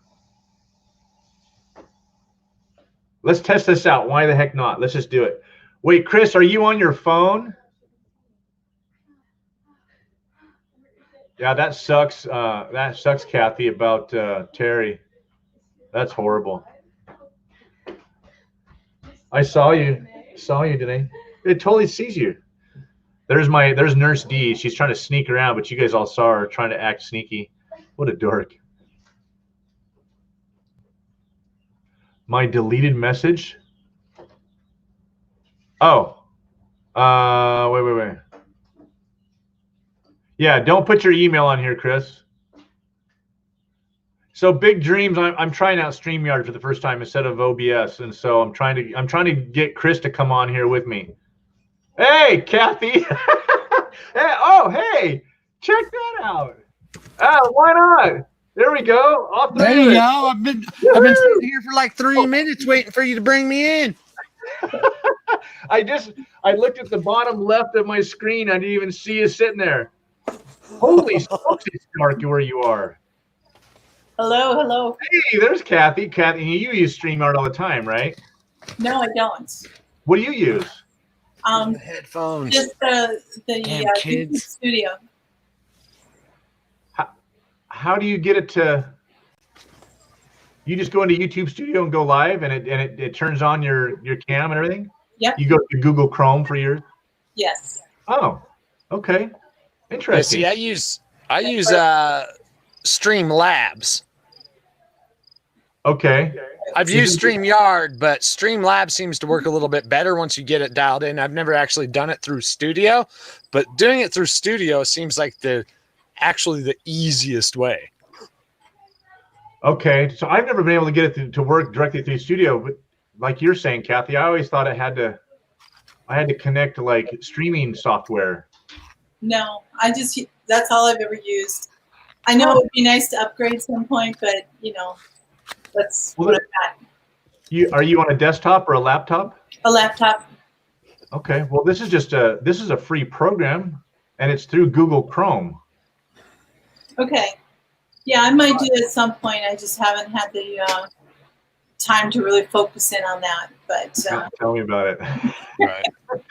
Let's test this out. Why the heck not? Let's just do it. Wait, Chris, are you on your phone? Yeah, that sucks. That sucks, Kathy, about Terry. That's horrible. I saw you today. It totally sees you. There's Nurse D. She's trying to sneak around, but you guys all saw her trying to act sneaky. What a dork. My deleted message. Oh. Wait. Yeah, don't put your email on here, Chris. So Big Dreams, I'm trying out StreamYard for the first time instead of OBS, and so I'm trying to get Chris to come on here with me. Hey, Kathy. Hey, check that out. Oh, why not? There we go. There you go. I've been sitting here for like 3 minutes waiting for you to bring me in. I looked at the bottom left of my screen. I didn't even see you sitting there. Holy smokes, it's dark where you are. Hello. Hey, there's Kathy. Kathy, you use StreamYard all the time, right? No, I don't. What do you use? The headphones. Just the YouTube Studio. How do you get it to? You just go into YouTube Studio and go live, and it turns on your cam and everything. Yep. You go to Google Chrome for yours. Yes. Oh, okay, interesting. Yeah, see, I use Streamlabs. Okay. I've used StreamYard, but Streamlabs seems to work a little bit better once you get it dialed in. I've never actually done it through Studio, but doing it through Studio seems like the easiest way. Okay, so I've never been able to get it to work directly through Studio, but like you're saying, Kathy, I always thought I had to connect to like streaming software. No, that's all I've ever used. I know it would be nice to upgrade at some point, but that's what I've got. Are you on a desktop or a laptop? A laptop. Okay, well this is a free program, and it's through Google Chrome. Okay. Yeah, I might do it at some point. I just haven't had the time to really focus in on that. But tell me about it. Right.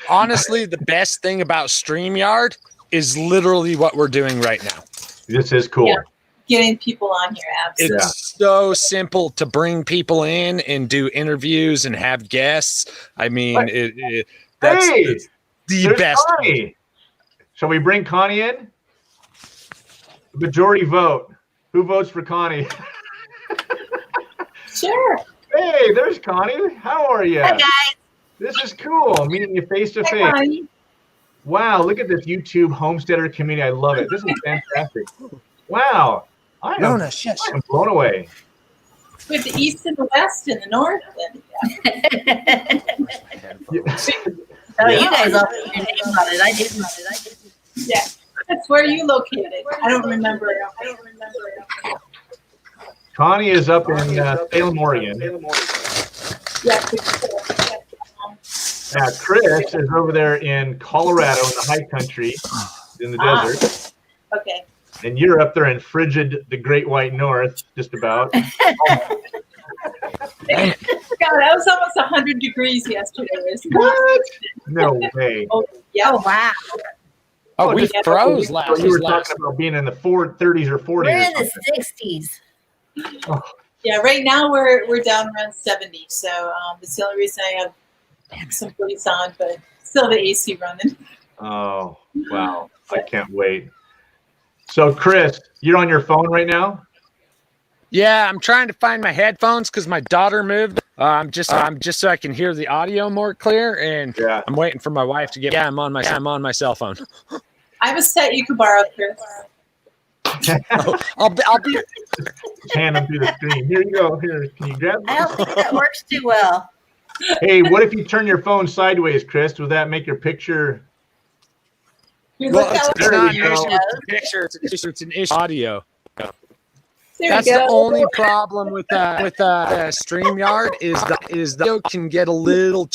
Honestly, the best thing about StreamYard is literally what we're doing right now. This is cool. Yeah, getting people on here, absolutely. It's so simple to bring people in and do interviews and have guests. I mean, that's the best. Connie. Shall we bring Connie in? Majority vote. Who votes for Connie? Sure. Hey, there's Connie. How are you? Hi, guys. This is cool. Meeting you face to face. Connie. Wow, look at this YouTube homesteader community. I love it. This is fantastic. Wow. I am blown away. With the east and the west and the north. Oh, you guys all put your name on it. I didn't. Yeah. That's where you located. I don't remember. Connie is up in Salem, Oregon. Yeah. Now, Chris is over there in Colorado in the high country, in the desert. Okay. And you're up there in frigid, the Great White North, just about. God, that was almost 100 degrees yesterday. What? No way. Oh, yeah. Oh, wow. Oh, we froze So last. you were talking about being in the 30s or 40s. We're or in the something. 60s. Yeah, right now we're down around 70. So that's the only reason I have some fleece on, but still the AC running. Oh, wow. I can't wait. So, Chris, you're on your phone right now? Yeah, I'm trying to find my headphones because my daughter moved. I'm just so I can hear the audio more clear, and Yeah. I'm waiting for my wife to get. Yeah, I'm on my cell phone. I have a set you could borrow, Chris. I'll be. Just hand them through the screen. Here you go. Here, can you grab I them? don't think that works too well. Hey, what if you turn your phone sideways, Chris? Will that make your picture? You Well, look it's, out. it's not an There you issue go. with the picture. It's an issue audio. There That's we go. the only problem with Streamyard is the audio can get a little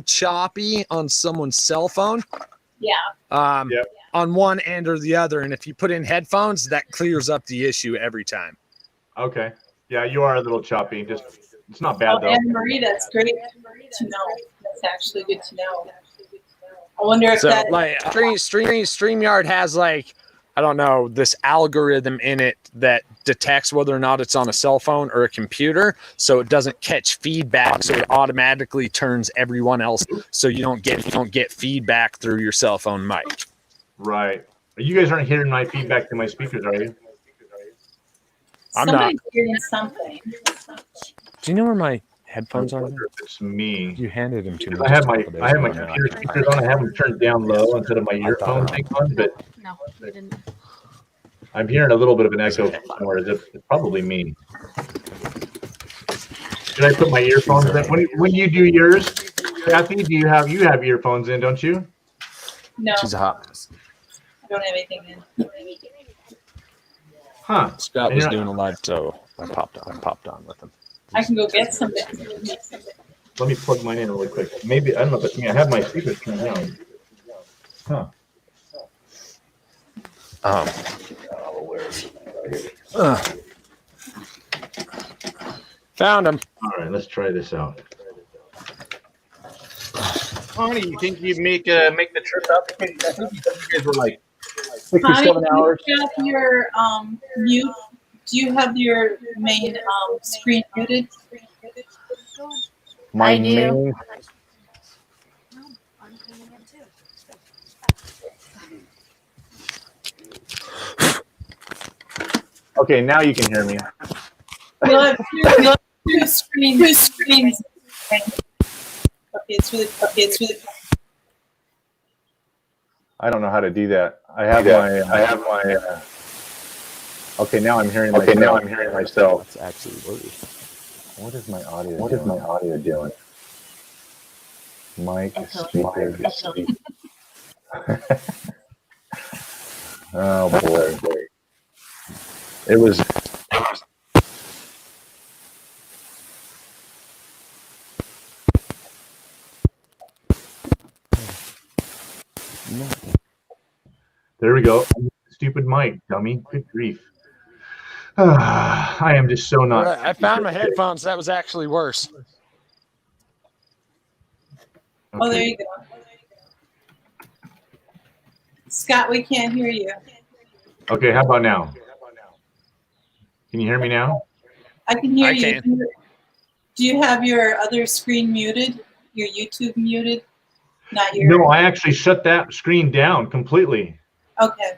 choppy on someone's cell phone. Yeah. Yep. On one end or the other, and if you put in headphones, that clears up the issue every time. Okay. Yeah, you are a little choppy. Just it's not Oh, bad though. Anne Marie, that's great to know. That's actually good to know. I wonder if So that. like Streamyard has like, I don't know, this algorithm in it that detects whether or not it's on a cell phone or a computer, so it doesn't catch feedback, so it automatically turns everyone else, so you don't get feedback through your cell phone mic. Right. You guys aren't hearing my feedback to my speakers, are you? I'm Somebody's hearing something. Do you know where my headphones I are? wonder if it's me. You handed them to me. I have my computer speakers on. I have them turned down low instead of my earphone thing on, but No, we didn't. I'm hearing a little bit of an echo from somewhere. It's probably me. Should I put my earphones in? When you do yours, Kathy, do you have earphones in, don't you? No, She's a hot mess. I don't have anything in. Huh. Scott was doing a live, so I popped on with him. I can go get something. Let me plug mine in really quick. Maybe, I don't know if it's me. I have my speakers turned down. Huh. Found him. All right, let's try this out. Honey, you think you'd make the trip out? I think you guys were like 6 or Honey, 7 hours. do you have your mute? Do you have your main screen muted? I do. main- I'm coming in too. Okay, now you can hear me. You'll have two screens. Okay, it's really. I don't know how to do that. I have my. Okay, now I'm hearing myself. Okay, now I'm hearing myself. That's actually worse. What is my audio? What is my audio doing? Mic, Echo. speaker, Echo. speak. Oh boy. It was. There we go. Stupid mic, dummy. Good grief. I am just so not. I found my headphones. That was actually worse. Oh, there you go. Scott, we can't hear you. Okay, how about now? Can you hear me now? I can hear I you. can. Do you have your other screen muted? Your YouTube muted? Not your. No, I actually shut that screen down completely. Okay.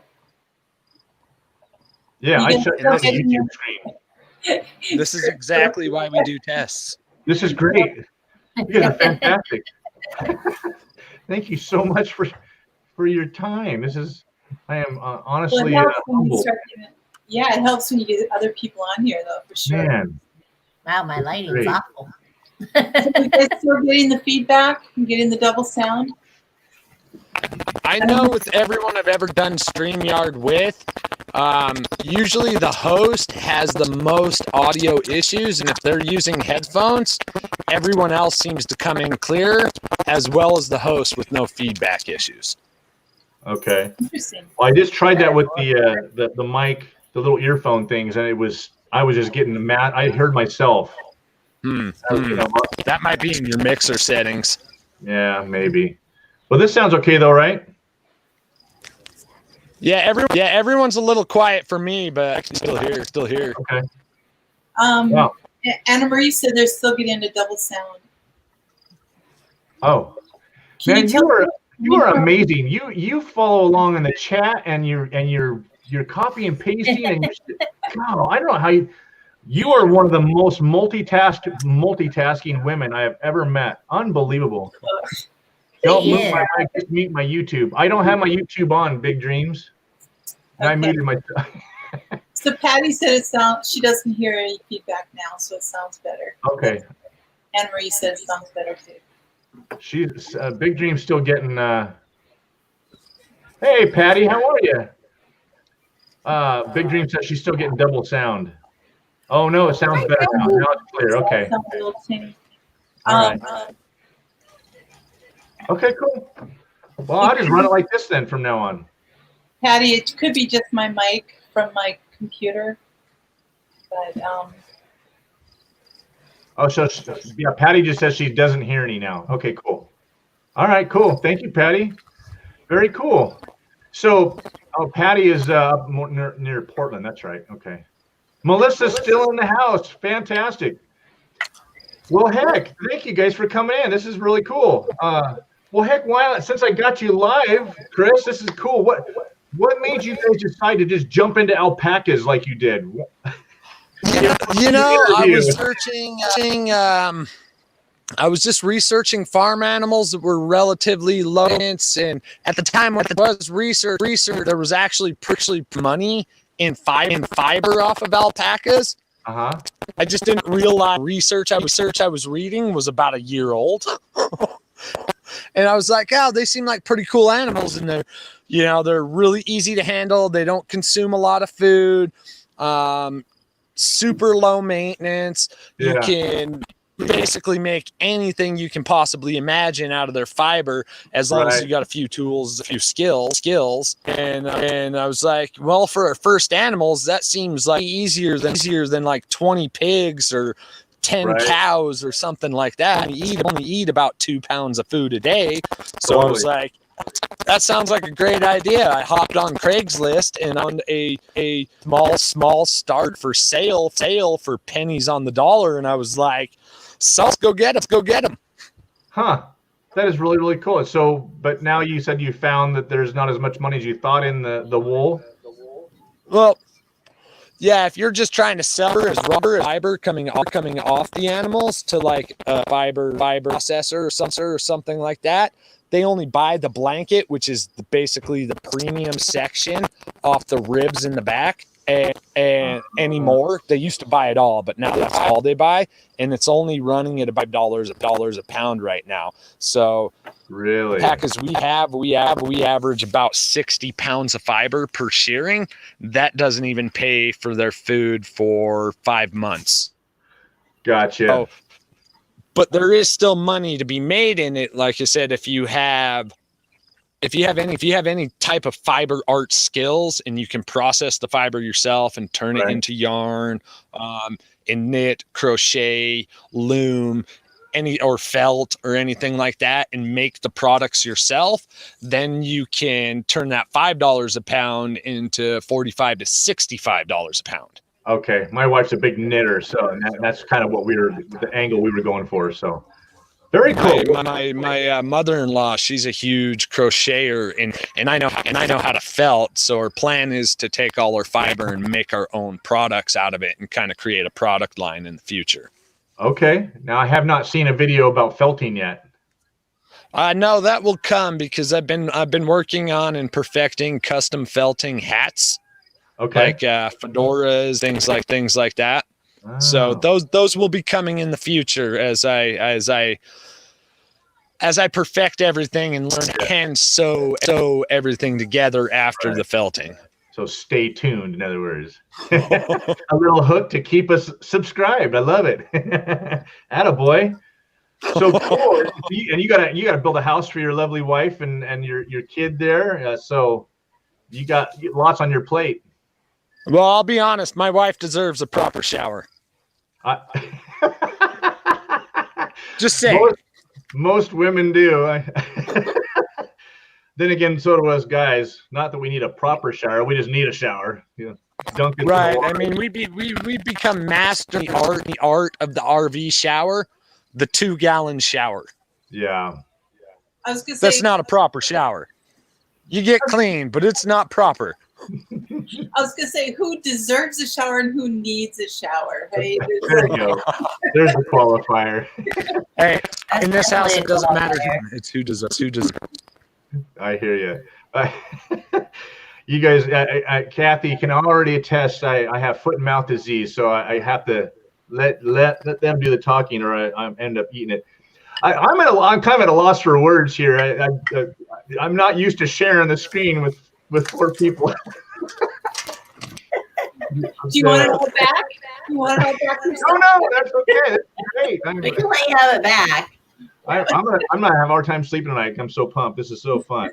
Yeah, You I didn't shut still down the get in YouTube screen. This is exactly why we do tests. This is great. You guys are fantastic. Thank you so much for your time. I am Well, honestly it helps when you humbled. start getting, yeah, it helps when you get other people on here, though, for sure. Man, Wow, my lighting's Great. awful. So you guys still getting the feedback and getting the double sound? I know with everyone I've ever done StreamYard with, usually the host has the most audio issues, and if they're using headphones, everyone else seems to come in clearer. as well as the host with no feedback issues. Okay. Interesting. Well, I just tried that with the mic, the little earphone things, and I was just getting mad. I heard myself. That might be in your mixer settings. Yeah, maybe. Well, this sounds okay though, right? Yeah, everyone's a little quiet for me, but I can still hear. Okay. Wow. Anna Marie said they're still getting a double sound. Oh, man, you are amazing. You follow along in the chat, and you're copy and pasting, and wow, I don't know how you are one of the most multitasking women I have ever met. Unbelievable. Don't move my mic, just mute my YouTube. I don't have my YouTube on, Big Dreams. And I muted my. So Patty said she doesn't hear any feedback now, so it sounds better. Okay. Anne Marie said it sounds better too. She's Big Dream's still getting. Hey Patty, how are you? Big Dream says she's still getting double sound. Oh no, it sounds better now. Now it's clear. Okay. All right. Okay, cool. Well, I'll just run it like this then from now on. Patty, it could be just my mic from my computer, but Oh, so yeah, Patty just says she doesn't hear any now. Okay, cool. All right, cool. Thank you, Patty. Very cool. So, Patty is near Portland. That's right. Okay. Melissa's still in the house. Fantastic. Well, heck, thank you guys for coming in. This is really cool. Well, heck, since I got you live, Chris, this is cool. What made you guys decide to just jump into alpacas like you did? I was searching. I was just researching farm animals that were relatively low maintenance, and at the time when it was research, there was actually money in fiber off of alpacas. Uh-huh. I just didn't realize research I was reading was about a year old. And I was like, oh, they seem like pretty cool animals, and they're really easy to handle. They don't consume a lot of food. Super low maintenance. Yeah. You can basically make anything you can possibly imagine out of their fiber, as long as you got a few tools, a few skills. And I was like, well, for our first animals, that seems like easier than like 20 pigs or 10 cows or something like that. You only eat about 2 pounds of food a day. So I was like, that sounds like a great idea. I hopped on Craigslist and on a small start for sale for pennies on the dollar. And I was like, so let's go get them. Huh. That is really, really cool. So, but now you said you found that there's not as much money as you thought in the wool. Well, yeah, if you're just trying to sell as rubber fiber coming off the animals to like a fiber processor or something like that, they only buy the blanket, which is basically the premium section off the ribs in the back. And anymore, they used to buy it all, but now that's all they buy, and it's only running at about $5 a pound right now. So really, packers we average about 60 pounds of fiber per shearing. That doesn't even pay for their food for 5 months. Gotcha. So, but there is still money to be made in it. Like I said, if you have any type of fiber art skills, and you can process the fiber yourself and turn it into yarn, and knit, crochet, loom, or felt or anything like that, and make the products yourself, then you can turn that $5 a pound into $45 to $65 a pound. Okay, my wife's a big knitter, so that's kind of the angle we were going for. So. Very cool. My mother-in-law, she's a huge crocheter, and I know how to felt. So our plan is to take all our fiber and make our own products out of it, and kind of create a product line in the future. Okay. Now I have not seen a video about felting yet. No, that will come, because I've been working on and perfecting custom felting hats. Okay. Like fedoras, things like that. Oh. So those will be coming in the future as I perfect everything and learn and sew everything together after the felting. So stay tuned, in other words. A little hook to keep us subscribed. I love it. Attaboy. So cool. And you gotta build a house for your lovely wife and your kid there. So you got lots on your plate. Well, I'll be honest. My wife deserves a proper shower. Just saying. Most women do. Then again, so do us guys. Not that we need a proper shower. We just need a shower. Dunk it Right. I mean, we become master in the art of the RV shower, the 2-gallon shower. Yeah. I was gonna say That's not a proper shower. You get clean, but it's not proper. I was gonna say who deserves a shower and who needs a shower. Right? There you go. There's the qualifier. Hey, in this house, it doesn't matter. There. It's who deserves. I hear you. You guys, Kathy can already attest. I have foot and mouth disease, so I have to let them do the talking, or I end up eating it. I'm kind of at a loss for words here. I'm not used to sharing the screen with 4 people. Do you want it all back? You want it all back? No, that's okay. That's great. We can let you have it back. I'm gonna have a hard time sleeping tonight. I'm so pumped. This is so fun.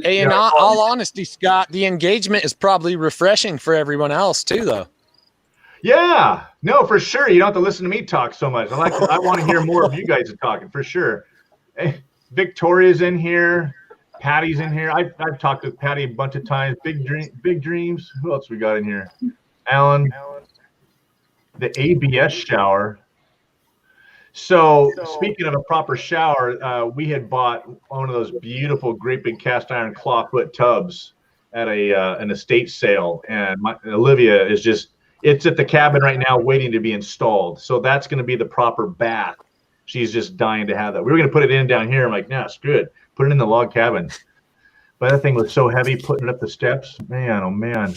Hey, in all honesty, Scott, the engagement is probably refreshing for everyone else too, though. Yeah, no, for sure. You don't have to listen to me talk so much. I want to hear more of you guys talking for sure. Hey, Victoria's in here. Patty's in here. I've talked with Patty a bunch of times. Big dreams. Who else we got in here? Alan. The ABS shower. So speaking of a proper shower, we had bought one of those beautiful, great big cast iron clawfoot tubs at an estate sale, and Olivia is it's at the cabin right now waiting to be installed. So that's going to be the proper bath. She's just dying to have that. We were going to put it in down here. I'm like, no, it's good. Put it in the log cabin. But that thing was so heavy putting it up the steps. Man, oh man.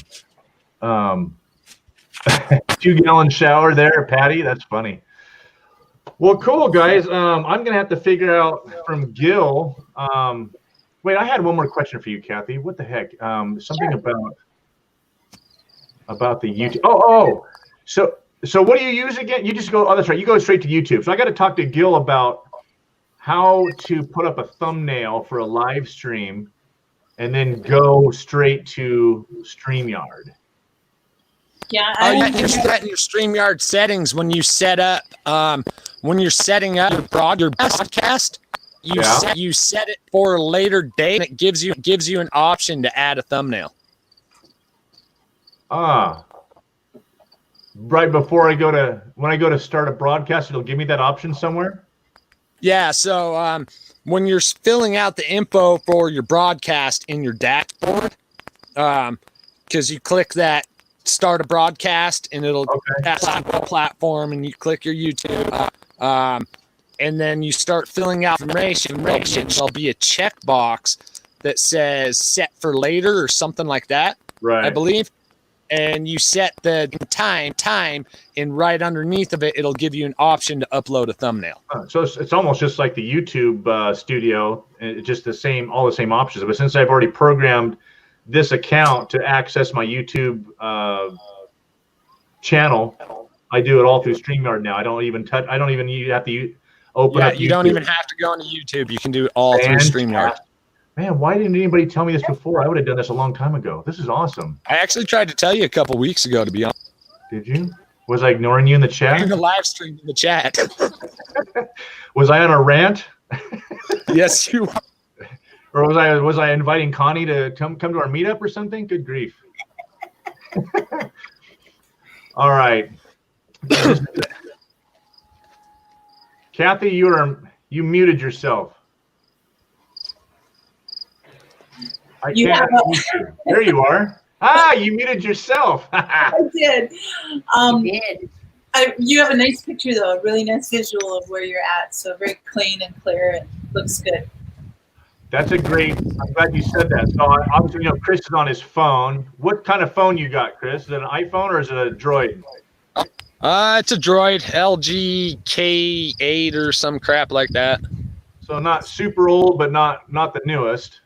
2-gallon shower there, Patty. That's funny. Well, cool, guys. I'm going to have to figure out from Gil. Wait, I had one more question for you, Kathy. What the heck? Something about the YouTube. Oh. So what do you use again? You just go, oh, that's right. You go straight to YouTube. So I got to talk to Gil about how to put up a thumbnail for a live stream and then go straight to StreamYard. Yeah. You can do that in your StreamYard settings when you set up, when you're setting up your broadcast. You set it for a later date, and it gives you an option to add a thumbnail. Right before when I go to start a broadcast, it'll give me that option somewhere. Yeah. So when you're filling out the info for your broadcast in your dashboard, because you click that start a broadcast and it'll pass on the platform, and you click your YouTube, and then you start filling out information. There'll be a checkbox that says set for later or something like that. Right. I believe. And you set the time, and right underneath of it, it'll give you an option to upload a thumbnail. So it's almost just like the YouTube studio, just all the same options. But since I've already programmed this account to access my YouTube channel, I do it all through StreamYard now. I don't even have to open up YouTube. You don't even have to go into YouTube. You can do it all through StreamYard. Man, why didn't anybody tell me this before? I would have done this a long time ago. This is awesome. I actually tried to tell you a couple weeks ago, to be honest. Did you? Was I ignoring you in the chat? In the live stream in the chat. Was I on a rant? Yes, you are. Or was I inviting Connie to come to our meetup or something? Good grief. All right. Kathy, you muted yourself. There you are. You muted yourself. I did. You did. You have a nice picture, though, a really nice visual of where you're at. So very clean and clear, and looks good. That's I'm glad you said that. So obviously, Chris is on his phone. What kind of phone you got, Chris? Is it an iPhone or is it a Droid? It's a Droid, LG K8 or some crap like that. So not super old, but not the newest.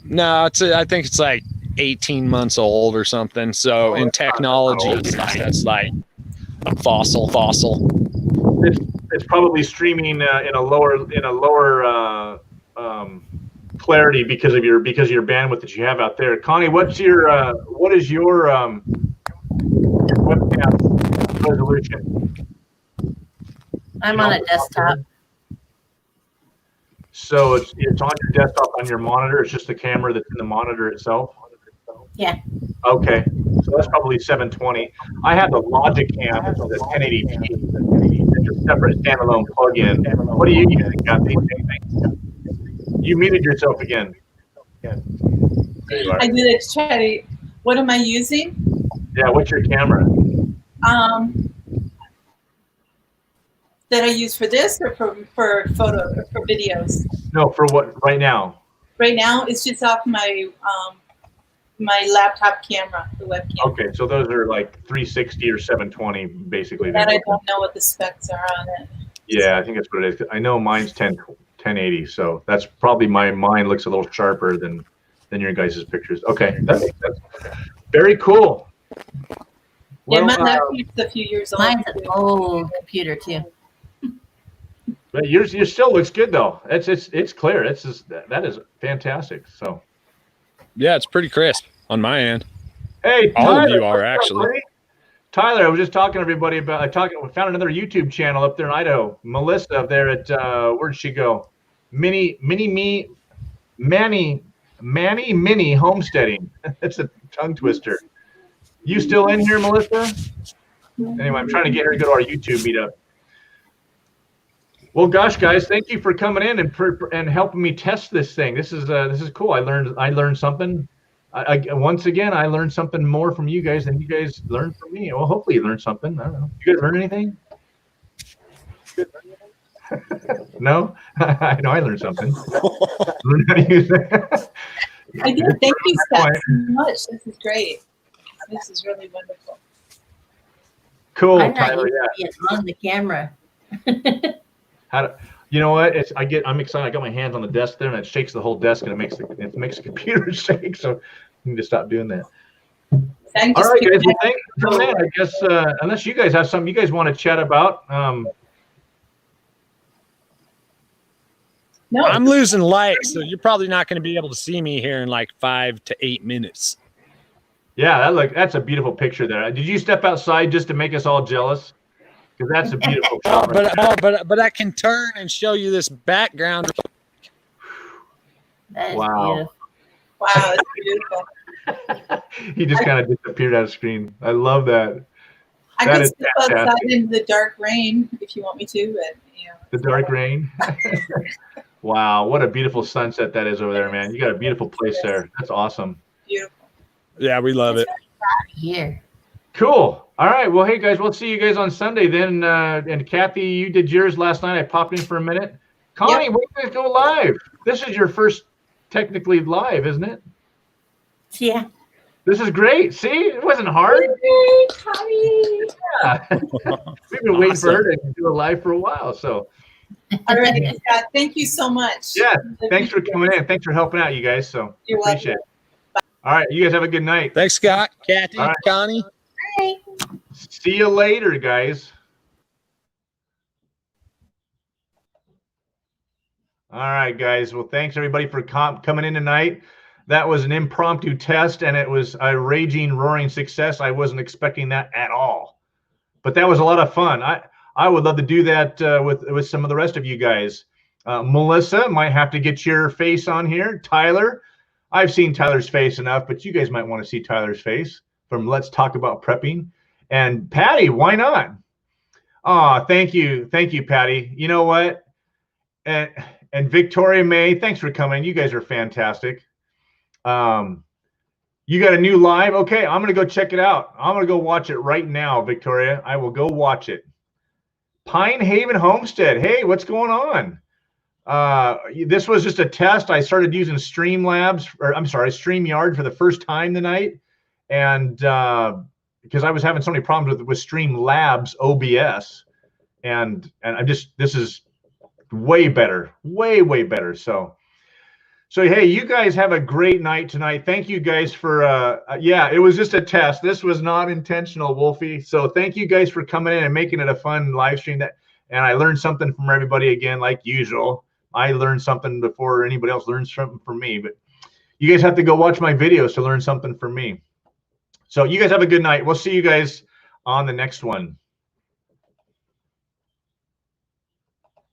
No, I think it's like 18 months old or something. So in technology, that's like a fossil. it's probably streaming in a lower clarity because of your bandwidth that you have out there. Connie, what is your webcam resolution? I'm on a desktop. So it's on your desktop on your monitor. It's just the camera that's in the monitor itself. Yeah. Okay, so that's probably 720. I have the Logic Cam, it's the 1080p. It's a separate standalone plug-in. What are you using, Kathy? You muted yourself again. There you are. I did try to. What am I using? Yeah, what's your camera? That I use for this or for photo or for videos? No, for what right now? Right now, it's just off my my laptop camera, the webcam. Okay, so those are like 360 or 720, basically. That I don't know what the specs are on it. Yeah, I think that's what it is. I know mine's 1080, so that's probably mine looks a little sharper than your guys' pictures. Okay, that makes sense. Very cool. Yeah, Well, my laptop's a few years old. Mine's an old computer too. but yours still looks good though. It's clear. That is fantastic. So Yeah, it's pretty crisp on my end. hey, All Tyler, of you are what's up, actually. buddy? Tyler, I was just talking to everybody about. We found another YouTube channel up there in Idaho. Melissa up there at where'd she go? Manny Mini Homesteading. That's a tongue twister. You still in here, Melissa? Anyway, I'm trying to get her to go to our YouTube meetup. Well, gosh, guys, thank you for coming in and helping me test this thing. This is cool. I learned something. Once again, I learned something more from you guys than you guys learned from me. Well, hopefully you learned something. I don't know. You guys learn anything? No? I know I learned something. Learned how to use it. I did. Thank you, Scott, so much. This is great. This is really wonderful. Cool, I'm not Tyler. used Yeah. to it on the camera. You know what? I'm excited. I got my hands on the desk there, and it shakes the whole desk, and it makes the computer shake. So I need to stop doing that. Thank All you. right, guys. Well, thanks for coming in. I guess unless you guys have something you guys want to chat about. No, I'm losing light, so you're probably not going to be able to see me here in like 5 to 8 minutes. Yeah, that's a beautiful picture there. Did you step outside just to make us all jealous? Because that's a beautiful shot. But I can turn and show you this background. That is Wow. beautiful. wow, it's beautiful. He just kind of disappeared out of screen. I love that. I That could is step outside fantastic. in the dark rain if you want me to, but you know. The dark rain. Wow, what a beautiful sunset that is over there, man. You got a beautiful place there. That's awesome. Beautiful. Yeah, we love it. Here. Cool. All right. Well, hey guys, we'll see you guys on Sunday then. And Kathy, you did yours last night. I popped in for a minute. Connie, we're going to go live. This is your first technically live, isn't it? Yeah. This is great. See, it wasn't hard. Yeah. We've been waiting for her to do a live for a while. So, All right, Scott, thank you so much. yeah, thanks for coming in. Thanks for helping out, you guys. So, You're welcome. appreciate it. All right. You guys have a good night. Thanks, Scott, Kathy, All right. Connie. See you later, guys. All right, guys. Well, thanks everybody for coming in tonight. That was an impromptu test, and it was a raging, roaring success. I wasn't expecting that at all, but that was a lot of fun. I would love to do that with some of the rest of you guys. Melissa, might have to get your face on here. Tyler, I've seen Tyler's face enough, but you guys might want to see Tyler's face from Let's Talk About Prepping. And Patty, why not? Oh, thank you, Patty. You know what? And Victoria May, thanks for coming. You guys are fantastic. You got a new live? Okay, I'm gonna go check it out. I'm gonna go watch it right now, Victoria. I will go watch it. Pine Haven Homestead. Hey, what's going on? This was just a test. I started using Streamyard for the first time tonight, and because I was having so many problems with Streamlabs OBS, and this is way better, way better. So hey, you guys have a great night tonight. Thank you guys for yeah, it was just a test. This was not intentional, Wolfie. So thank you guys for coming in and making it a fun live stream. and I learned something from everybody again, like usual. I learned something before anybody else learns something from me, but you guys have to go watch my videos to learn something from me. So you guys have a good night. We'll see you guys on the next one.